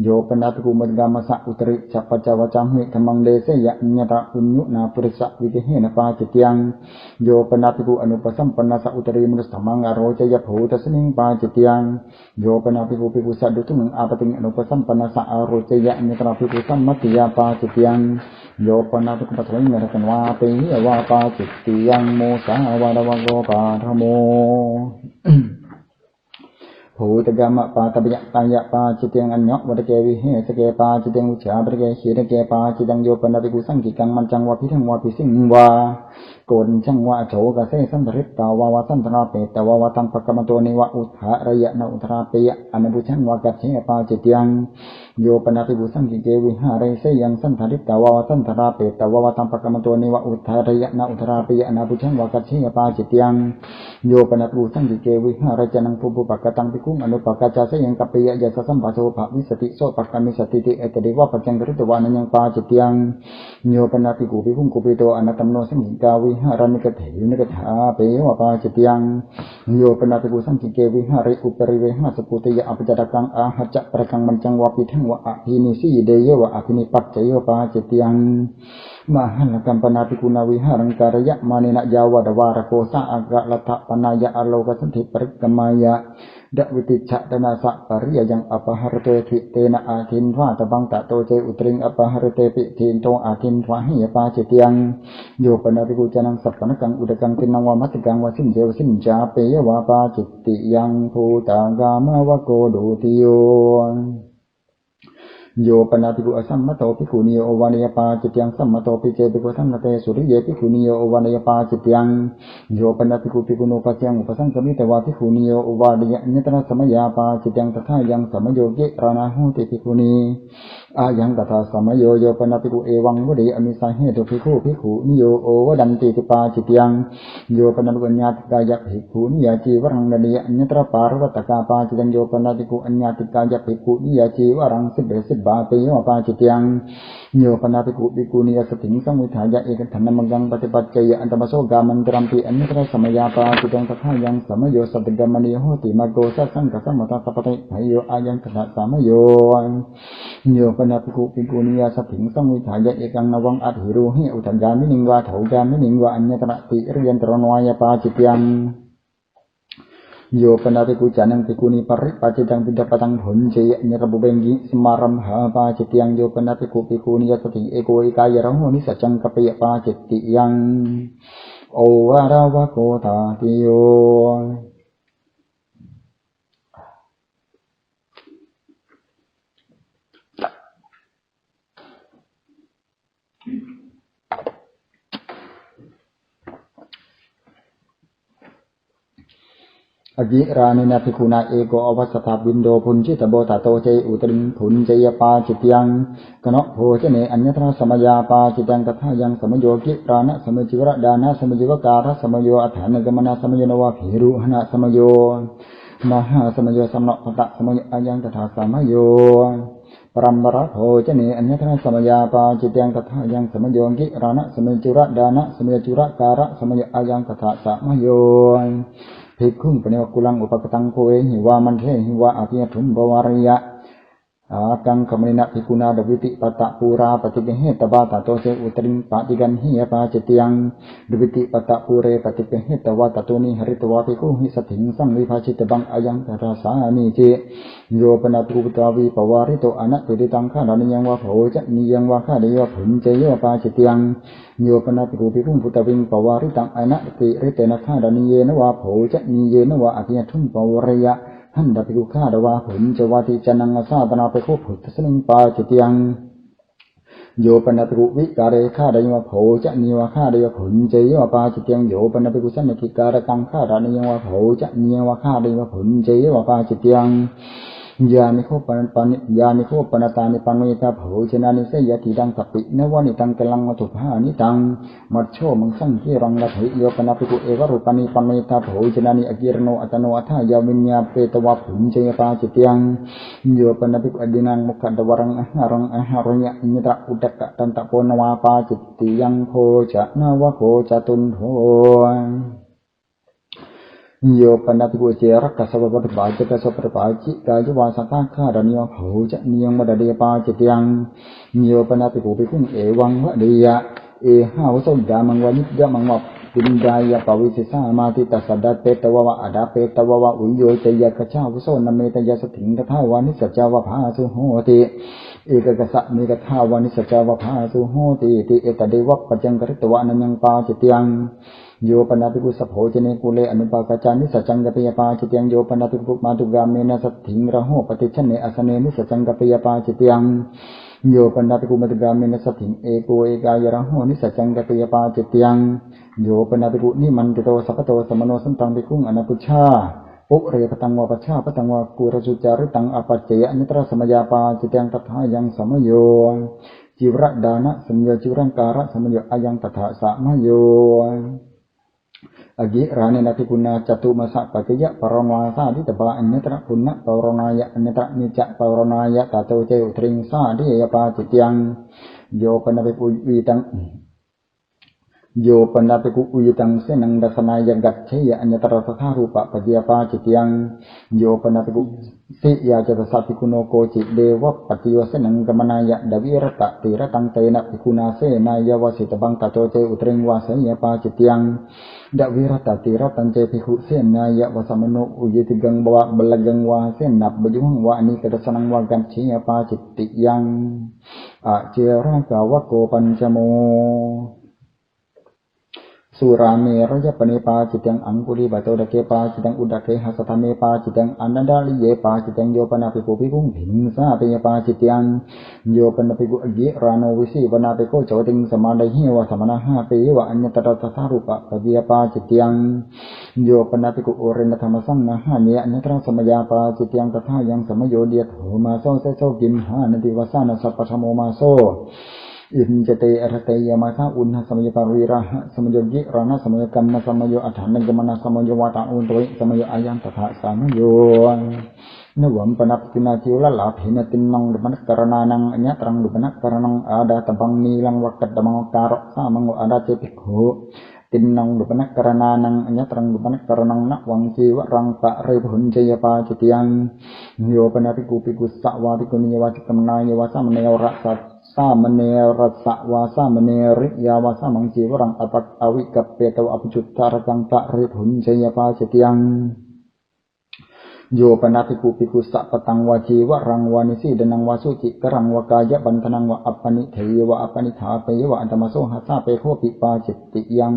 โยปนะภิกขุมัดกามสะอุตริสัพพจาวจัมหิธรรมังเดเสยะญตะอุญญุนาปุริสะวิเกเหนะปาจิติงโยปนะภิกขุอนุปัสสัมปนะสะอุตริมุสธรรมังอโรจยภูตสนิงปาจิติงโยปนะภิกขุภิกขุสัดดุตุงอาปติงอนุปัสสัมปนะสะอโรจยะญตะภิกขุสัมมัตติยาปาจิติงโยปนะภิกขุปัสสังเมรกันวาเปหิวาปาจิติยังโมสาวาดวะโกปาธโมภูตกรรมปาตบิยะตายะปาจิตังอัญญวัตเกวิเหสเกปาจิตังอุจฉาปะเกขีระเกปาจิตังโยปนะภิกขุสังกิกังมันจังวะพิทังวะพิสิงวะโกนจังวะโฉกะเสสันทริตตาวาวะสันตนาเปตวาวะตังปะกะมะโตนิวะอุทหะระยะนะอุทราเปยะอนุบุชังวะกัจเฉปาจิตังโยปนะภิกขุสังกิเกวิหาริเสยังสันทริตตาวาวะสันตนาเปตวาวะตังปะกะมะโตนิวะอุทหะระยะนะอุทราเปยะอนุบุชังวะกัจเฉปาจิตังโยปนะภิกขุสังกิเกวิหาริจนังภูปุปะกะตังภิกขุอนุปกะจายังกัปปิยะยะสัมปัสโสภะวิสติโสปักกามิสติติเอตเดวะปัจจังกฤตวานัญญังปาจิตยังโยปนะภิกขุภิกขุกุปิโตอนัตตมโนสังหิกาวิหารนิกเถนิกถาเปวะปาจิตยังโยปนะภิกขุสังขิเกวิหาริอุปริเวหะสปุติยะอภิจารกังอาหัจจะประกังมัญจังวะปิทังวะอภินิสีเดยวะอภินิปัจจโยปาจิตยังมหันกัมปนาภิกขุนาวิหารังการยะมานินะยาวะดวารโกสะอากะละทะปนายะอโลกสันติปริกมายะดวิติฉะดนาสะปริยยังอปหารเตถิเตนะอาทินทวาตบังตะโตเจอุตริงอปหารเตปิทินโตอาทินทวาหิยปาจิตยังโยปนะภิกขุจานังสัพพนกังอุดกังตินังวามัตติกังวาสินเจวสินจาเปยวาปาจิตติยังภูตากามาวะโกดุติโยโยปนะภิกขุอสัมมโตภิกขุนิโยโอวานิยปาจิตยังสัมมโตภิเจภิกขุทังกเตสุริเยภิกขุนิโยโอวานิยปาจิตยังโยปนะภิกขุภิกขุโนปัจจังอุปสังสมิตวาภิกขุนิโยโอวานิยนิตระสมยาปาจิตยังตถายังสมโยเกรานาหุติภิกขุนีอายังตถาสมโยโยปนะภิกขุเอวังวเดอมิสาเหตุภิกขุนิโยโอวดันติติปาจิตยังโยปนะภิกขุญญาติกายะภิกขุนิยาจีวรังนเดียนิตระปารวัตกาปาจิตังโยปนะภิกขุอัญญาติกายะภิกขุนิยาจีวรังสิเบสิบาเปยวะปาจิตยังโยปนะภิกขุภิกขุนิยสติงสังวิทายะเอกทันนมังกังปฏิปัจจยะอันตมโสกามันตรัมปิอนิตระสมยาปาจิตังตถายังสมโยสัตตกามณีโหติมาโกสัสังกสัมมตสัพพะไยโยอายังตถาสามโยโยปนะภิกขุภิกขุนิยสติงสังวิทายะเอกังนวังอัตถิรูหิอุทัญญามินิงวาเถากามินิงวาอัญญตระติเรียนตรนวายปาจิตยังโยปนะภิกขุจานังภิกขุนิปริปัจจังปิดปะตังหุนเจยะนิระบุเบงกิสมารัมหาปาจิตยังโยปนะภิกขุภิกขุนิยสติเอโกเอกายะระโหนิสัจจังกัปปยปาจิตติยังโอวาราวะโกตาติโยอจิรานินาภิกขุนาเอโกอวัสสถาบินโดพุนจิตโบตโตเจอุตริงพุนเจยปาจิตยังกนโภชเนอัญญตระสมยาปาจิตังตถายังสมโยกิรานะสมจิวระดานะสมจิวการะสมโยอัฏฐานกมนะสมโยนวะภิรุหนะสมโยมหาสมโยสัมโนปตะสมโยอายังตถาสามโยป รัมบระโภจเนอัญญตระสมยาปาจิตยังตถายังสมโยกิรานะสมจุระดานะสมจุระการะสมยอายังตถาสมโยภิกขุปเนวกุลังอุปกตังโคเอหิวามันเทหิวาอภิยทุมบวาริยะกังคมนินะภิกุณาดวิติปตะปูราปฏิเกเหตบาตโตเสอุตริงปฏิกันหิยปาจิตยังดวิติปตะปูเรปฏิเกเหตวาตโตนิหริตวาภิกุหิสถิงสังวิภาชิตบังอายังตราสามิเจโยปนาภูตาวิปวาริโตอนัตติตังข้าดานิยังวะโภจะนิยังวะข้าเดียวผลเจโยปาจิตยังโยปนาภิกุภิกุพุตวิงปวาริตังอนัตติริเตนะข้าดานิเยนะวะโภจะนิเยนะวะอภิยทุมปวริยะหันดับภิกุข้าดาวาผลเจวาติจันังอาสาปนาภิกุพุทธสนิงปาจิตยังโยปนาภิกุวิการะข้าดานิวะโภจะนิวะข้าเดียวผลเจโยปาจิตยังโยปนาภิกุสันนิกิการะตังข้าดานิยังวะโภจะนิวะข้าเดียวผลเจโยปาจิตยังยานิโคปนปานิยานิโคปนตานิปันเมตาโภชนานิเสยติดังสัพปินวานิตังกลังมัตุภานิตังมัจโชมังสังคีรังละเถโยปนาภิกุเอวรุปานิปันเมตาโภชนานิอกิรโนอัตโนอัฏฐายาวิญญาเปตวะผุญเจยปาจิตยังโยปนาภิกุอดินังมุขดวรังอาหารังยะนิตระอุดกะตันตะโพนวาปาจิตยังโพจะนาวะโพจะตุนโภโยปนาภิกุเจรักกัสสะวัฏบาจิกัสสะปะปาจิกายาวาสังฆาข้าดานิยโภจะนิยังมดเดปาจิตยังโยปนาภิกุภิกขุเอวังวะเดียเอหาวโสดามังวานิยมังวะปินดายะปวิสิสามาติตัสสะดะเปตวะวะอดาเปตวะวะอุโยเจยะกะชาวโสนเมตยะสถิงกะทาวานิสัจจาวะภาสุโหติเอกกะสะเมกะทาวานิสัจจาวะภาสุโหติติเอตเดวะปัจจังกริตวะนันยังปาจิตยังโยปนาภิกุสัพโภชเนกุเลอนุปากาจานิสัจจังกปิยปาจิตยังโยปนาภิกุมาตุกาเมนะสัตถิงระโหปฏิชเนอสเนนิสัจจังกปิยปาจิตยังโยปนาภิกุมาตุกาเมนะสัตถิงเอโกเอกายระโหนิสัจจังกปิยปาจิตยังโยปนาภิกุนิมันติโตสัพพโตสมโนสันตังภิกขุอนัปุชฌาปุเรปตังวะปัชฌาปตังวะกุรสุจาริตังอปัจเจยนิตระสมยาปาจิตยังตถายังสมโยจิวระดานะสมโยจิวรังการะสมโยอายังตถาสมโยอกิรานินาภิกุณาจตุมาสะปัจจยะปรณาสาดิตบาอัญญตระปุณณปรณายะอัญญตระนิจปรณายะตาโตเจอุตริงสาดิยปาจิตยังโยปนาภิกุวิตังโยปนาภิกุวิตังเสนังดัสนายกัจเชยอัญญตระสัทธารูปะปัจจยปาจิตยังโยปนาภิกุสิยาจตสัพพิกุโนโกจิเดวะปัจจโยเสนังกมนายะดวิรตะติรตังเตนะภิกุณาเสนายาวสิตบังตาโตเจอุตริงวาเสยปาจิตยังดวิรตติรตันเจภิกขุเสนายะวสมโนอุยติกังบวะบลกังวาเสนับบุญวะอนิกตสนังวากันชียปาจิตติยังอเจระกาวะโกปัญจโมสุราเมรยปเนปาจิตังอังคุลิบาโตดะเกปาจิตังอุดะเกหัสถะเมปาจิตังอนันดาลิเยปาจิตังโยปนาภิกุภิกขุหิงสาเปยปาจิตังโยปนาภิกุอกิราโนวิสิวนาภิกขุโจติงสมาไดหิวะสมนะหะเปยวะอัญญตระสัทธารูปะปะเยปาจิตังโยปนาภิกุโอเรนธรรมสังนะหะเนอัญญตระสมยาปาจิตังตถายังสมโยเดียโถมาโซเสโซกิมหานติวสานะสัพพะธโมมาโซอินเจเตอรเตยมาสาอุณหสมยปาริระสมโยกิรานะสมโยกัมมะสมโยอัฏฐานังกมนะสมโยวาตาอุนโตยสมโยอายังตถาสามโยนวมปนับกินาจิวละลาภินตินังดุปนักกรณานังอัญญตรังดุปนักกรณังอาดาตบังนีลังวักกัดมังการะสามังอาดาเจติโหตินนังดุปนักกรณานังอัญญตรังดุปนักกรณังนะวังจีวรังปะเรพุนเจยปาจิตยังโยปนาภิกุภิกุสะวาภิกุณิยวาจิกมนายยวาสามเนระสัสสามเนรัสสะวาสามเนริยาวาสามังจีวรังอปัตอวิกัปเปตวะอภิจุตตาระกังปะเรพุนเจยปาจิตยังโยปนาภิกุภิกุสัพตังวาจีวรังวานิสีดนังวาสุจิกรังวากายะบันทนังวะอัปปนิเทวะอัปปนิธาเปยวะอันตมโสหัสสะเปโคปิปาจิตติยัง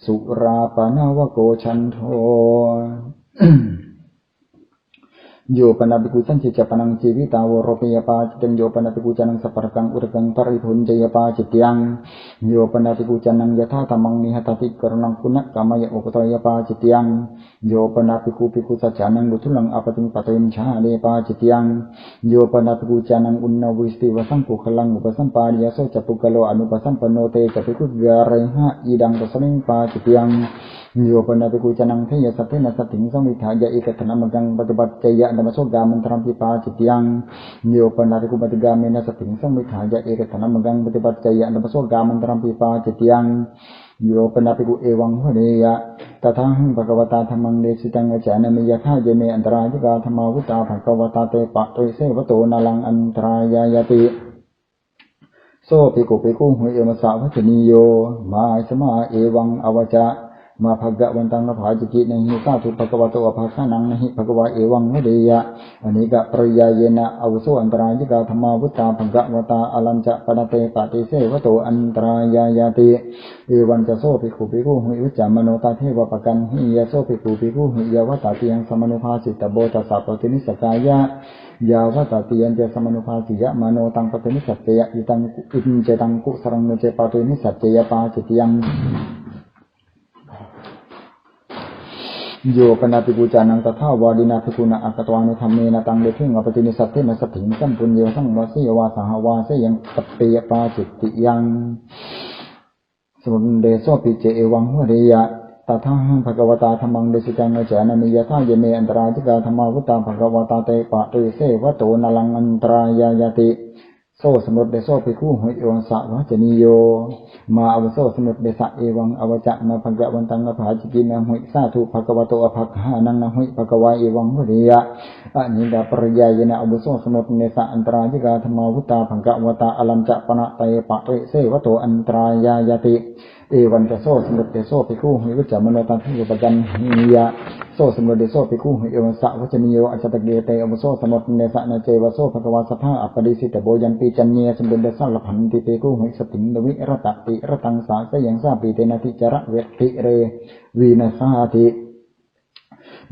สุราปนาวโกชันโทโยปนาภิกุสันจิจปนังชีวิตาวโรปิยปาจิตังโยปนาภิกุจันังสัพพะกังอุรกังปริพุนเจยปาจิตยังโยปนาภิกุจันังยถาธรรมังนิหัตติกรณังปุณณกามายอุปตยปาจิตยังโยปนาภิกุภิกุสัจจานังบุทุลังอปติงปะเตมชาเดปาจิตยังโยปนาภิกุจันังอุณนวิสติวสังปุคลังอุปสัมปาริยโสจัปุกโลอนุปสัมปโนเตจภิกุกะเรหะอีดังตสมิงปาจิตยัง โยปนาติกุจนังเทยสัพเพนะสติงสมิทายะเอกธนมังกังปฏิบัติจยะธรรมโสกามันตรัมปิปาจิตยังโยปนาติกุปฏิกามินะสติงสมิทายะเอกธนมังกังปฏิบัติจยะธรรมโสกามันตรัมปิปาจิตยังโยปนาติกุเอวังหะเนยะตถาหังภควตาธัมมังเดสิตังอจานะมิยะทายเมอันตรายิกาธัมมาวุตาภควตาเตปะเตเสวโตนาลังอันตรายายติโสภิกขุภิกขุหุเอมสาวัจนิโยมาสมาเอวังอวจามาภกะวันตังนภาจิกินะหิสาธุภควโตอภาคานังนะหิภควะเอวังมะเดยะอเนกะปริยายนะอวุโสอันตรายิกาธัมมาวุตตาภกวตาอลัญจะปนเตปะติเสวโตอันตรายายาติเอวันจะโสภิกขุภิกขุหุวิจามโนตาเทวปกันหิยะโสภิกขุภิกขุหุยาวตาติยังสมนุภาสิตโบตัสสะปตินิสกายะยาวตาติยันจะสมนุภาสิยะมโนตังปตินิสัจเจยะอิตังอินเจตังกุสรังเนเจปะตินิสัจเจยปาจิตยังโยปนาติกุจานังตถาวาดินาภิกขุณะอัตตวังในธรรมเมนะตังเดทิงอปตินิสัตเทนะสัตถิงสัมปุญเยสังวาสิยวาสหวาเสยังปเปยปาจิตติยังสมุเดโสปิเจเอวังหุเรยะตถาหังภควตาธัมมังเดสิตังอจานะมิยะทายเมอันตรายิกาธัมมาวุตตาภควตาเตปะเตเสวโตนาลังอันตรายายาติโซสมุทเดโสภิกขุหุเอวังสะวะจนิโยมาอวโสสมุทเดสะเอวังอวจะนะภกวันตังนะภาจิกินะหุสาธุภควโตอภคหานังนะหุภควะเอวังหุริยะอะนิดาปริยายนะอวโสสมุทเดสะอันตรายิกาธัมมาวุตตาภควตาอลัญจะปนะเตปะเตเสวโตอันตรายายาติเอวันจะโซสมุทเดโสภิกขุหุวิจามโนตันทิปกันหิยะโซสมุทเดโสภิกขุหุเอวังสะวะจนิโยอัจฉตเกเตอวโสสมุทเดสะนะเจวโสภควาสภาอัปปดิสิตโบยันติจันเยสมุทเดสะละพันติเตกุหุสติงดวิรตติรตังสาสยังสาปิเตนะทิจระเวทิเรวีนาสาติ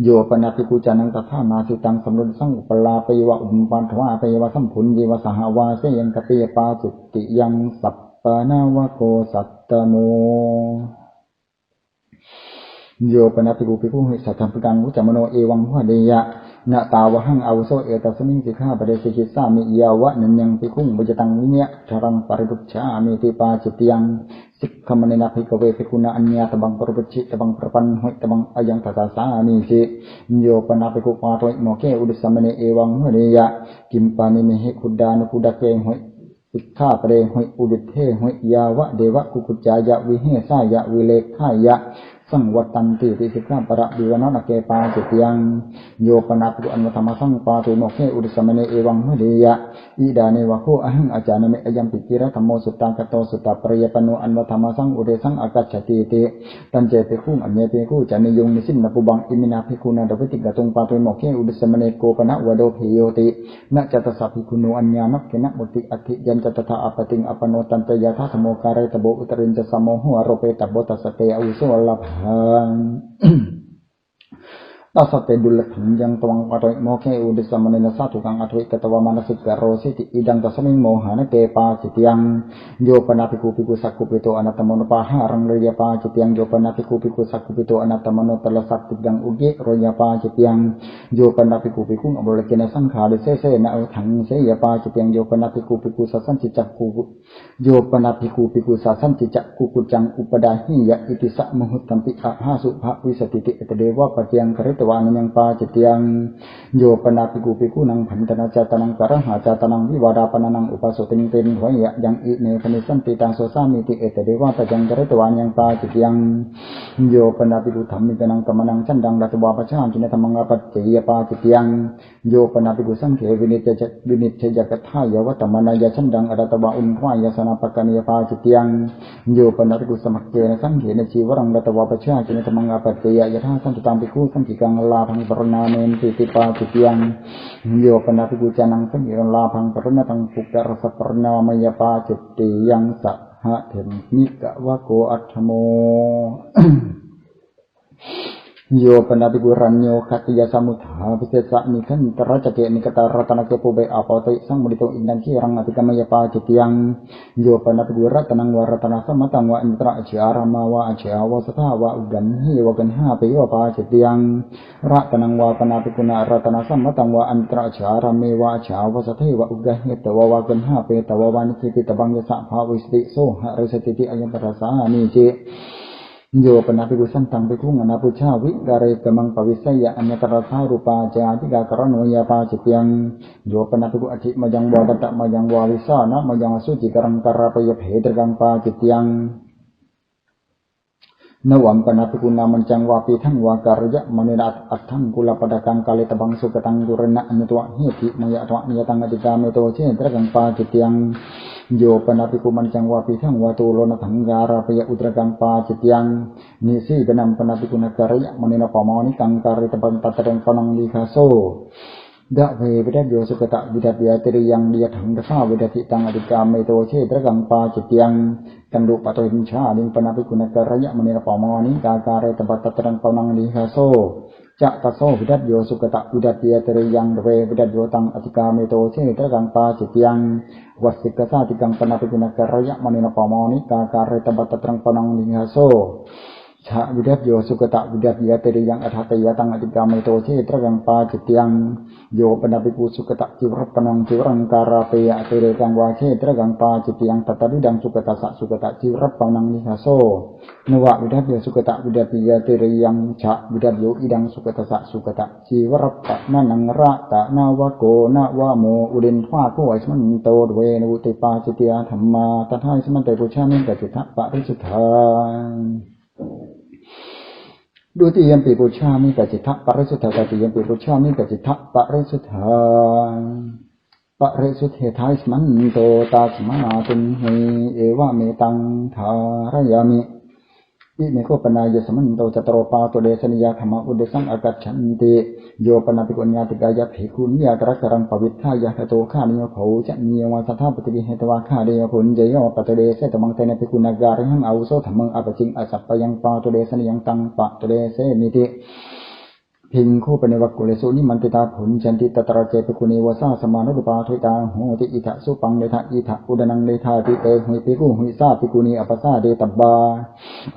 โยปนาติกุจานังตถานาสิตังสมุทสังอุปลาเปยวะอุปปันทวะเปยวะสัมพุญเยวะสหวาเสยังกเปยปาสุติยังสัพปนาวะโกสัตตโมโยปนาติกุภิกขุหิสัทธัมปิกังวุจามโนเอวังหุเดยะนะตาวะหังอวุโสเอตัสมิงสิกขาปะเดสิกิสามิยาวะนันยังภิกขุบุจตังวิเนยะรังปริตุจฉามิติปาจิตยังสิกขมณีนาภิกขเวภิกขุณอัญญาตบังปรุปจิตบังประปันหุตบังอายังทัสสานิสิโยปนาติกุปาโตโมเกอุดิสัมเนเอวังหุเดยะกิมปานิเมหิคุดานุคุดะเกหุสิกขาปะเดหุอุดิเทหุยาวะเดวะกุกุจจายะวิเหสายะวิเลขายะสังวัตตันติติสิกขาปะระดิวนะนะเกปาจิตยังโยปนาติกุอันวธรรมสังปาตุโมเขอุดิสัมเนเอวังหุเดยะอิดาเนวะโคอะหังอาจารย์เมอยัมปิกิระธัมโมสุตตังกโตสุตตปริยปโนอันวธรรมสังอุเดสังอากัจฉติติตันเจภิกขุอัญเยภิกขุจานิยงนิสินนะปุบังอิมินาภิกขุนาดวิติกะตุงปาตุโมเขอุดิสัมเนโกปนะวะโดภิโยตินะจัตตสะภิกขุโนอัญญานักเกนะมุติอธิยันจัตตะอปติงอปโนตันตยะทะธโมกาเรตโบอุตรินจะสมโมโหอโรเปตโบตัสสเตอวุโสละพังตัสเตดุลขันยังตวังปะโตโมเขอุดิสัมเนนะสาธุกังอธิกตวามานสิกะโรสิติอิดังตัสมิงโมหะนะเตปาจิตยังโยปนาภิกขุภิกขุสักขุปิโตอนัตตมโนปาหารังเรยปาจิตยังโยปนาภิกขุภิกขุสักขุปิโตอนัตตมโนตละสัตติยังอุกิโรยปาจิตยังโยปนาภิกขุภิกขุอบรเกนะสังขาริเสเสนะอุทังเสยปาจิตยังโยปนาภิกขุภิกขุสัสสันจิจักขุโยปนาภิกขุภิกขุสัสสันจิจักขุกุจังอุปดาหิยะอิติสะมหุตตัมปิอะหาสุภวิสติติเอตเดวะปะเตียงกริตวานัยังปาจิตยังโยปนาภิกขุภิกขุนังพันธนาจาตนังกะระหาจาตนังวิวาดาปนังอุปสุติงเตนหวยะยังอิเนพนิสันติตังโสสามิติเอตเดวะปะยังกริตวานังปาจิตยังโยปนาภิกขุธรรมิกนังกมนังชันดังรัตวาปะชามจินธรรมังอปัจเจยปาจิตยังโยปนาภิกขุสังเขวินิจเจกทายวัตมนายชันดังอรัตวาอุนวายสนาปกานิยปาจิตยังโยปนาภิกขุสมัคเกนะสังเขนะชีวรังรัตวาปะชาจินธรรมังอปัจเจยยะถาสันตุตังภิกขุสังขิกังลาภังปรณาเมนติติปาจิตยังโยปนาภิกขุจานังสังเขนะลาภังปรณตังปุกกะรสปรณามยปาจิตติยังสหะเถมิกะวะโกอัตถโมโยปนาภิกขุรัญโยคัตติยาสมุทธาภิเศษะนิขันตระจเกนิกตารัตนะเกปุเบอาปติสังมุดิโตอินดันขีรังอติกามยปาจิตยังโยปนาภิกขุรัตนังวรัตนะสัมมตังวะอินทระเจอารามาวะเจอาวะสทาวะอุกันหิวะกันหาปิวะปาจิตยังรัตนังวะปนาภิกขุนารัตนะสัมมตังวะอินทระเจอารามเมวะเจอาวะสทเทวะอุกันหิตวะวะกันหาปิตวะวานิคิปิตบังยะสะภาวิสติโสหะริสติติอยัมปะสานิจิ โยปนาภิกุสันตังภิกขุงอนาปุชาวิกาเรกมังปวิสัยอัญญตระธารูปาจาติกากรโนยาปาจิตยังโยปนาภิกุอธิมยังวาตะมยังวาวิสานะมยังสุจิกรังกราปยเพตรังปาจิตยังนวัมปนาภิกุนามันจังวาปีทั้งวาการยะมณีรัตอัตถังกุลปดกังกาเลตบังสุกตังกุรณะอนุตวะเหติมยะตวะนิยตังอติกาเมโตเชตระกังปาจิตยังโยปนาภิกุมันจังวาปีทั้งวาตูโลนถังการาปยะอุตระกังปาจิตยังนิสีเปนัมปนาภิกุนาการยะมณีนปามอนิกังการิตบังตัตระกังปนังลิคาโซดะเววิดัตโยสุกตะวิดัตยาตริยังเดียถังกะสาวิดัติตังอติกาเมโตเชตระกังปาจิตยังกันดุปะโตหินชาดิงปนาภิกุณกระยะมณีรปามอนิกาการะตบัตตรังปนังลิหาโซจะตะโซวิดัตโยสุกตะวิดัตยาตริยังเววิดัตโยตังอติกาเมโตเชตระกังปาจิตยังวัสสิกสาติกังปนาภิกุณกระยะมณีรปามอนิกาการะตบัตตรังปนังลิหาโซชาวิดัตโยสุกตะวิดัตยาตริยังอัฏฐตยตังอติกาเมโตเชตระกังปาจิตยังโยปนาภิกุสุกตะจิวรปนังจิวรังการาเปยะเตเรกังวาเชตระกังปาจิตยังตัตติดังสุกตะสะสุกตะจิวรปนังนิหาโซนวะวิดัตโยสุกตะวิดัตยาตริยังชาวิดัตโยอิดังสุกตะสะสุกตะจิวรปนันังระตะนาวะโกนาวะโมอุเดนทวาโกไอสมันโตเวนุติปาจิตยาธรรมาตถาสมันเตปุชามิกจิตะปะริสุทธาดูติยมปีปุชามิกจิตะปะริสุทธาติยมปีปุชามิกจิตะปะริสุทธาปะริสุทธิทายสมันโตตัสมาตุนหิเอวะเมตังทารยามิอิเมโคปนายสมันโตจตโรปาโตเดสนิยาธรรมอุเดสังอากัจฉันติโยปนาภิกุญญาติกายะภิกขุนิยตระกรังปวิทธายะโตฆานิโยโภจะนิยวาสัทธาปฏิเหตวาฆาเดยพุนเจโยปตเดเสตมังเตนะภิกุณการิหังอาวุโสธรรมังอปจิงอสัพพยังปาโตเดสนิยังตังปะโตเดเสนิติพิงคู่ปนิวักกุเลสุนิมันติตาผลจันติตตระเจปิกุณีวสาสมานุปาทุตาโหติอิทะสุปังเลทะอิทะอุดนังเลทาติเตหุปิกุหุสาปิกุณีอปสาเดตับบา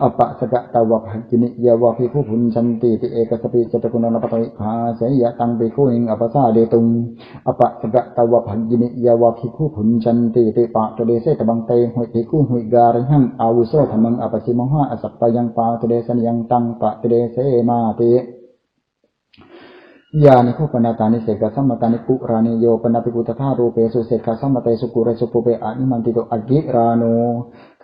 อปะสกะตาวะภักินิยาวะภิกขุผลจันติติเอกสปิจตกุณนปตวิภาเสยะตังภิกขุหิงอปสาเดตุงอปะสกะตาวะภักินิยาวะภิกขุผลจันติติปะตเดเสตบังเตหุภิกขุหุการิหังอาวุโสธรรมังอปจิมหะอสัพพยังปาตเดสนยังตังปะตเดเสมาติยานิโคปนาตานิเสกสัมมตานิปุรานิโยปนาภิกุตถารูเปสุเสกสัมมเตสุกุเรสุปุเปอะนิมันติโตอกิราโน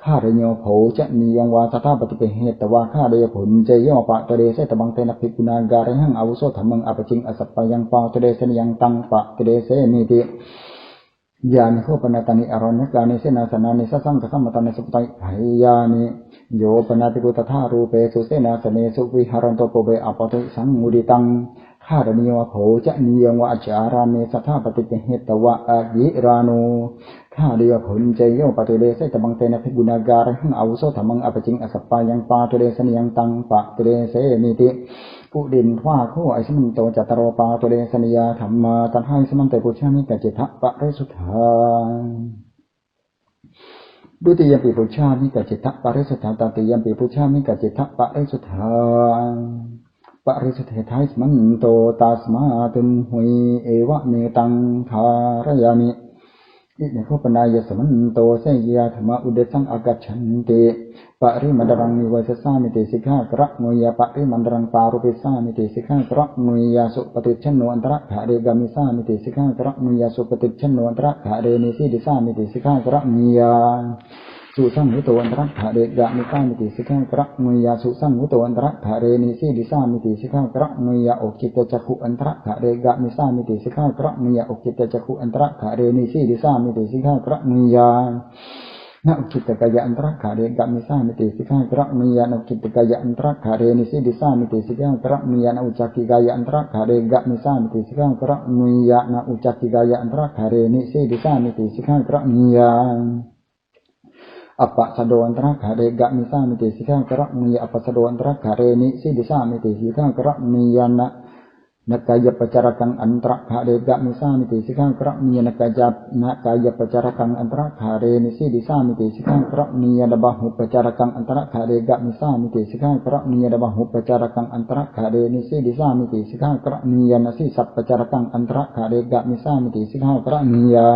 ข้าเรโยโภจะนิยังวาสัทธาปฏิเปเหตวาข้าเรยผลเจโยปะตเดเสตบังเตนะภิกุณาการิหังอาวุโสธรรมังอปจิงอสัพพยังปาตเดเสนยังตังปะตเดเสนิติยานิโคปนาตานิอรณกานิเสนาสนานิสังฆสัมมตานิสุปไตยานิโยปนาภิกุตถารูเปสุเสนาสเนสุวิหารันโตโปเปอปติสังมุดิตังข้าเรนิยวโภจะนิยังวาจาราเมสัทธาปฏิเปเหตวะอกิราโนข้าเรียผลเจโยปตุเดเสตบังเตนะภิกุณาการิหังอาวุโสธรรมังอปจิงอสัพพยังปาตุเดสนิยังตังปะตุเดเสนิติปุดินทวาโคไอสมันโตจตโรปาตุเดสนิยาธรรมาตันให้สมันเตปุชามิกจิตะปะริสุทธาดุติยมปีปุชามิกจิตะปะริสุทธาตติยมปีปุชามิกจิตะปะริสุทธาปะริสุทธิทายสมันโตตัสมาตุนหุยเอวะเมตังทารยามิอิเนโคปนายสมันโตเสยยาธรรมอุเดสังอากัจฉันติปะริมันดรังนิวัยสามิติสิกขากระงุยาปะริมันดรังปารุปิสามิติสิกขากระงุยาสุปฏิชนโนอันตระขะเรกามิสามิติสิกขากระงุยาสุปฏิชนโนอันตระขะเรนิสิดิสามิติสิกขากระงุยาสุสังหุโตอันตระขะเรกะมิสามิติสิกขากระงุยาสุสังหุโตอันตระขะเรนิสิดิสามิติสิกขากระงุยาอกจิตจักขุอันตระขะเรกะมิสามิติสิกขากระงุยาอกจิตจักขุอันตระขะเรนิสิดิสามิติสิกขากระงุยานาอุคิตกายะอันตระขะเรกะมิสามิติสิกขากระงุยานาอุคิตกายะอันตระขะเรนิสิดิสามิติสิกขากระงุยานาอุจักขิกายะอันตระขะเรกะมิสามิติสิกขากระงุยานาอุจักขิกายะอันตระขะเรนิสิดิสามิติสิกขากระงุยาอปะสะโดอันตระขะเรกะมิสามิติสิกขากระงุยาอปะสะโดอันตระขะเรนิสิดิสามิติสิกขากระงุยานะนักกายปัจจารกังอันตระขะเรกะมิสามิติสิกขากระงุยานักกายปัจจารกังอันตระขะเรนิสิดิสามิติสิกขากระงุยาดบะหุปัจจารกังอันตระขะเรกะมิสามิติสิกขากระงุยาดบะหุปัจจารกังอันตระขะเรนิสิดิสามิติสิกขากระงุยานะสิสัพปัจจารกังอันตระขะเรกะมิสามิติสิกขากระงุยา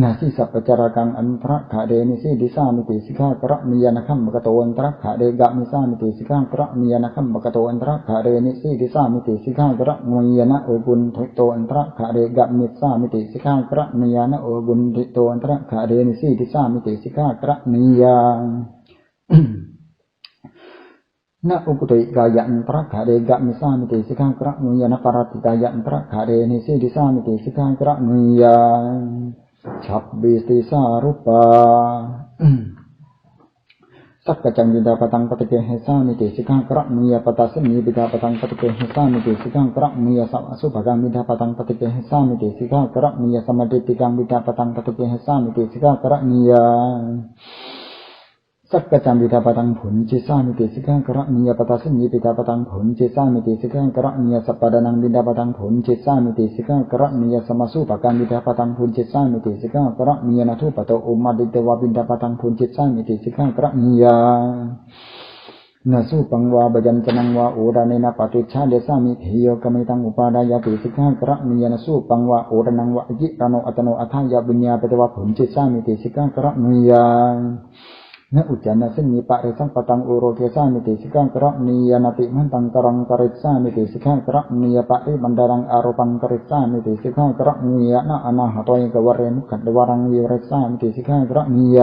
นาสิสัพปจารากังอันตระขาเดนิสิดิสามิติสิกากระมียนะคัมบกโตอันตระขาเดกะมิสามิติสิกากระมียนะคัมบกโตอันตระขาเดนิสิดิสามิติสิกากระมียนะโอบุญทิโตอันตระขาเดกะมิสามิติสิกากระมียนะโอบุญทิโตอันตระขาเดนิสิดิสามิติสิกากระมียานะอุปตุกายะอันตระขาเดกะมิสามิติสิกากระมียนะปารติกายะอันตระขาเดนิสิดิสามิติสิกากระมียาฉับบิติสารุปาสักกจังบิดาปตังปฏิเกหิสามิติสิกากระมียปตัสมีบิดาปตังปฏิเกหิสามิติสิกากระมียสัมสุภกังบิดาปตังปฏิเกหิสามิติสิกากระมียสมดิติกังบิดาปตังปฏิเกหิสามิติสิกากระมียสักกจังบิดาปตังผลจิสามิติสิกากระมียปตัสมีบิดาปตังผลจิสามิติสิกากระมียสัพพดานังบิดาปตังผลจิสามิติสิกากระมียสมสุภกังบิดาปตังผลจิสามิติสิกากระมียนัทุปโตอุมาดิเตวะบิดาปตังผลจิสามิติสิกากระมียนาสุปังวาบยัญชนะวาโอราเนนะปฏิชาเดสามิทิโยกมิตังอุปาดายติสิกากระมียนาสุปังวาโอรานังวะยิรโนอัตโนอัฏฐายาบุญญาเปตวะผลจิสามิติสิกากระมียนะอุจจานะสิมีปะเรสังปตังอุโรเกสามิติสิกากระมียนาติมันตังกรังกริสามิติสิกากระมียปะริบันดารังอารปังกริสามิติสิกากระมียนะอนาหะตอยกวเรมุขัดวารังวิเรสามิติสิกากระมีย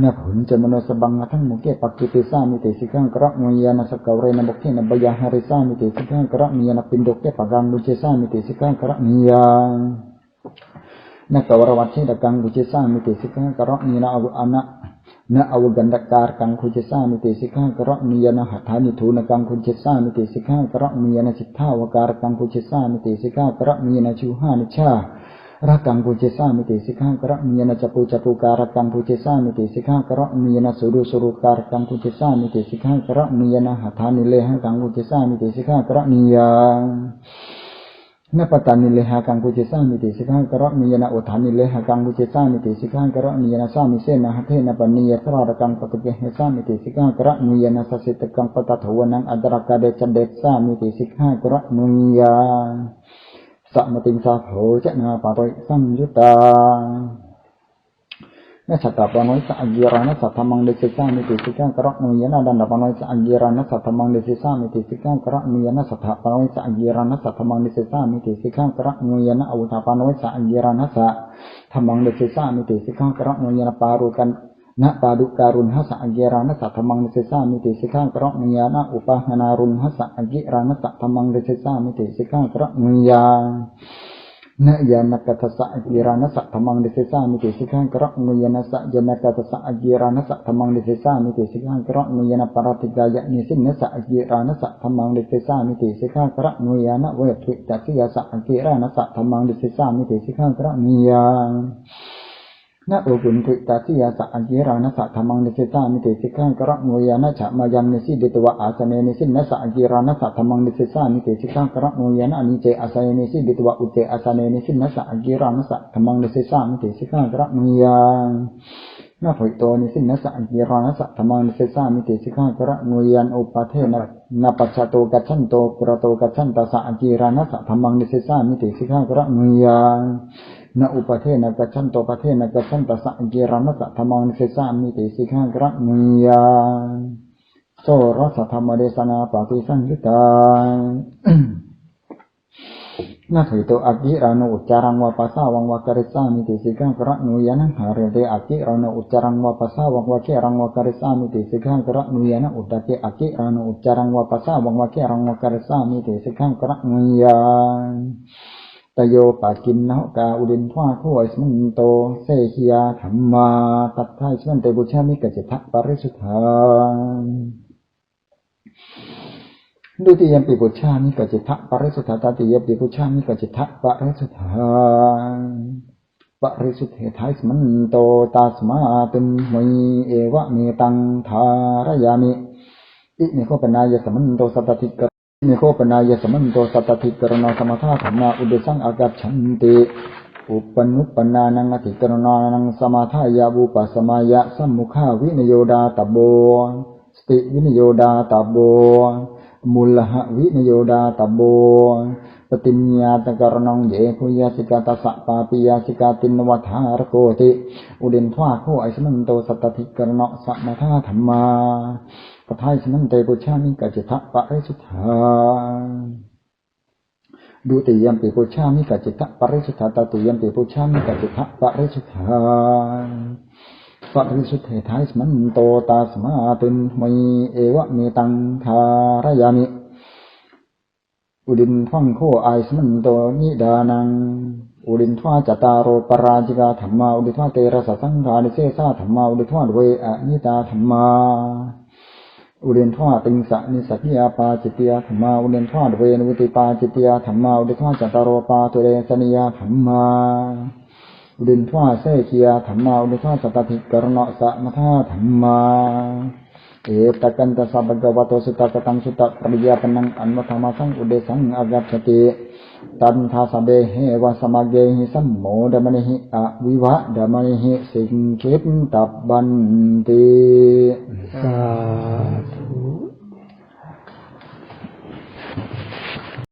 นะผลจะมโนสบังทั้งมุเกปักกิติสามิติสิกากระมียนะสกาวเรนะบุเกนะบยาหริสามิติสิกากระมียนะปินโดเกปะกังลุเจสามิติสิกากระมียนะกวรวัชเชดกังลุเจสามิติสิกากระมีนะอวอานะนะอวกันดการกังคุเจสามิติสิกากระมียนะหัตถานิทูนกังคุเจสามิติสิกากระมียนะสิทธาวการกังคุเจสามิติสิกากระมียนะชูหานิชารักกังคุเจสามิติสิกากระมียนะจัปุการกังคุเจสามิติสิกากระมียนะสุรุการกังคุเจสามิติสิกากระมียนะหัตถานิเลหังกังคุเจสามิติสิกากระมียนะปตานิเลหะกังกุเจสามิติสิกากระมียนะอุทานิเลหะกังกุเจสามิติสิกากระมียนะสามิเสนะหะเทนะปนิยสระกังปฏิเกหิสามิติสิกากระมียนะสัสสิตกังปตถวนังอัตระกะเดจันเดสามิติสิกากระมียาสัมมติงสาโภจะนาปะโตสัมยุตตานะสัตตะปะโนสะอกิรานะสัทธมังเดสิสามิติสิกากระมียนะดันดะปะโนสะอกิรานะสัทธมังเดสิสามิติสิกากระมียนะสัทธะปะโนสะอกิรานะสัทธมังเดสิสามิติสิกากระมียนะอวุธาปะโนสะอกิรานะสัทธมังเดสิสามิติสิกากระมียนะปารุกันนะปาดุการุณหะสะอกิรานะสัทธมังเดสิสามิติสิกากระมียนะอุปาหนารุณหะสะอกิรานะสัทธมังเดสิสามิติสิกากระมียานะยานักตัสสะอกิรานะสัทธมังเดสิสามิติสิกากระมียนะสัจนะกัสสะอกิรานะสัทธมังเดสิสามิติสิกากระมียนะปารติกายะนิสินะสัจอกิรานะสัทธมังเดสิสามิติสิกากระมียนะเวทิตัสสิยะสัจอกิรานะสัทธมังเดสิสามิติสิกากระมียานะโอกุนติตัสสิยะสัจอกิรานะสัทธมังเดสิสามิติสิกากระมียนะฉะมายังนิสิดิตวะอาสเนนิสินะสัจอกิรานะสัทธมังเดสิสามิติสิกากระมียนะอนิเจอาสเนนิสิดิตวะอุเจอาสเนนิสินะสัจอกิรานะสัทธมังเดสิสามิติสิกากระมียานะโหยโตนิสินะสัจอกิรานะสัทธมังเดสิสามิติสิกากระมียันอุปาเทนะปัจจโตกัจฉันโตกระโตกัจฉันตสัจอกิรานะสัทธมังเดสิสามิติสิกากระมียานะอุปาเทนะกัจฉันโตปะเทนะกัจฉันตสัจอกิรานะสัทธมังเดสิสามิติสิกากระมียาโสรสธรรมเดสนาปฏิสังยุตตานะถิโตอกิรานุอุจจารังวะปัสสาวังวะกริสามิติสิกากระนุยานะหาเรเตอกิรานุอุจจารังวะปัสสาวังวะเกรังวะกริสามิติสิกากระนุยานะอุตตะเกอกิรานุอุจจารังวะปัสสาวังวะเกรังวะกริสามิติสิกากระนุยาตโยปะกินนะกาอุดินทวาคู่อิสมันโตเสหิยาธรรมาตัทธาอิสมันเตบุชามิกจิตะปริสุทธาดุติยมปิปุชามิกจิตะปริสุทธาตติยมปิปุชามิกจิตะปริสุทธาปริสุทธิทาอิสมันโตตัสมาตุมมิเอวะเมตังทารยามิอิเนโคปนายสมันโตสัตติกเนโคปนายสมันโตสัตติกรณาสมถะธรรมาอุเดสังอากัจฉันติอุปนุปปนานังอธิกรณานังสมาทายาวุปัสสมายะสัมมุขาวินโยดาตโบสติวินโยดาตโบ มุลหะวินโยดาตโบปติญญาตกรณองเยคุยาสิกาตสะปาปิยาสิกาตินวัฏารโกติอุดินทวาโคไอสมันโตสัตติกรณะสัมมาธาธรรมาปทายสมันเตปุชามิกัจจิทะปะริสุทธาดุติยมปิปุชามิกัจจิทะปะริสุทธาตติยมปิปุชามิกัจจิทะปะริสุทธาปะริสุทธิทายสมันโตตาสมาตินมัยเอวะเมตังคารยามิอุดินทังโคไอสมันโตนิดานังอุดินทวาจตารโอปราจิกาธรรมาอุดินทวาเตระสะสังฆานิเสสาธรรมาอุดินทวาเวอนิตาธรรมาอุดินทวาติงสะนิสัพยาปาจิตยาธรรมาอุดินทวาเวนวุติปาจิตยาธรรมาอุดินทวาจตารโอปาตุเรสนิยาธรรมาอุดินทวาเสกียาธรรมาอุดินทวาสัตติกรณะสัมมาธาธรรมาเอตกันตสัพพะวะโตสุตตะกตังสุตตะปริยาปนังอันวัฏมาสังอุเดสังอากัจฉติตันทาสเบเหวะสมะเกหิสัมโมดมะนิหิอวิวะดมะนิหิสิงคิปตับบันติสาธุ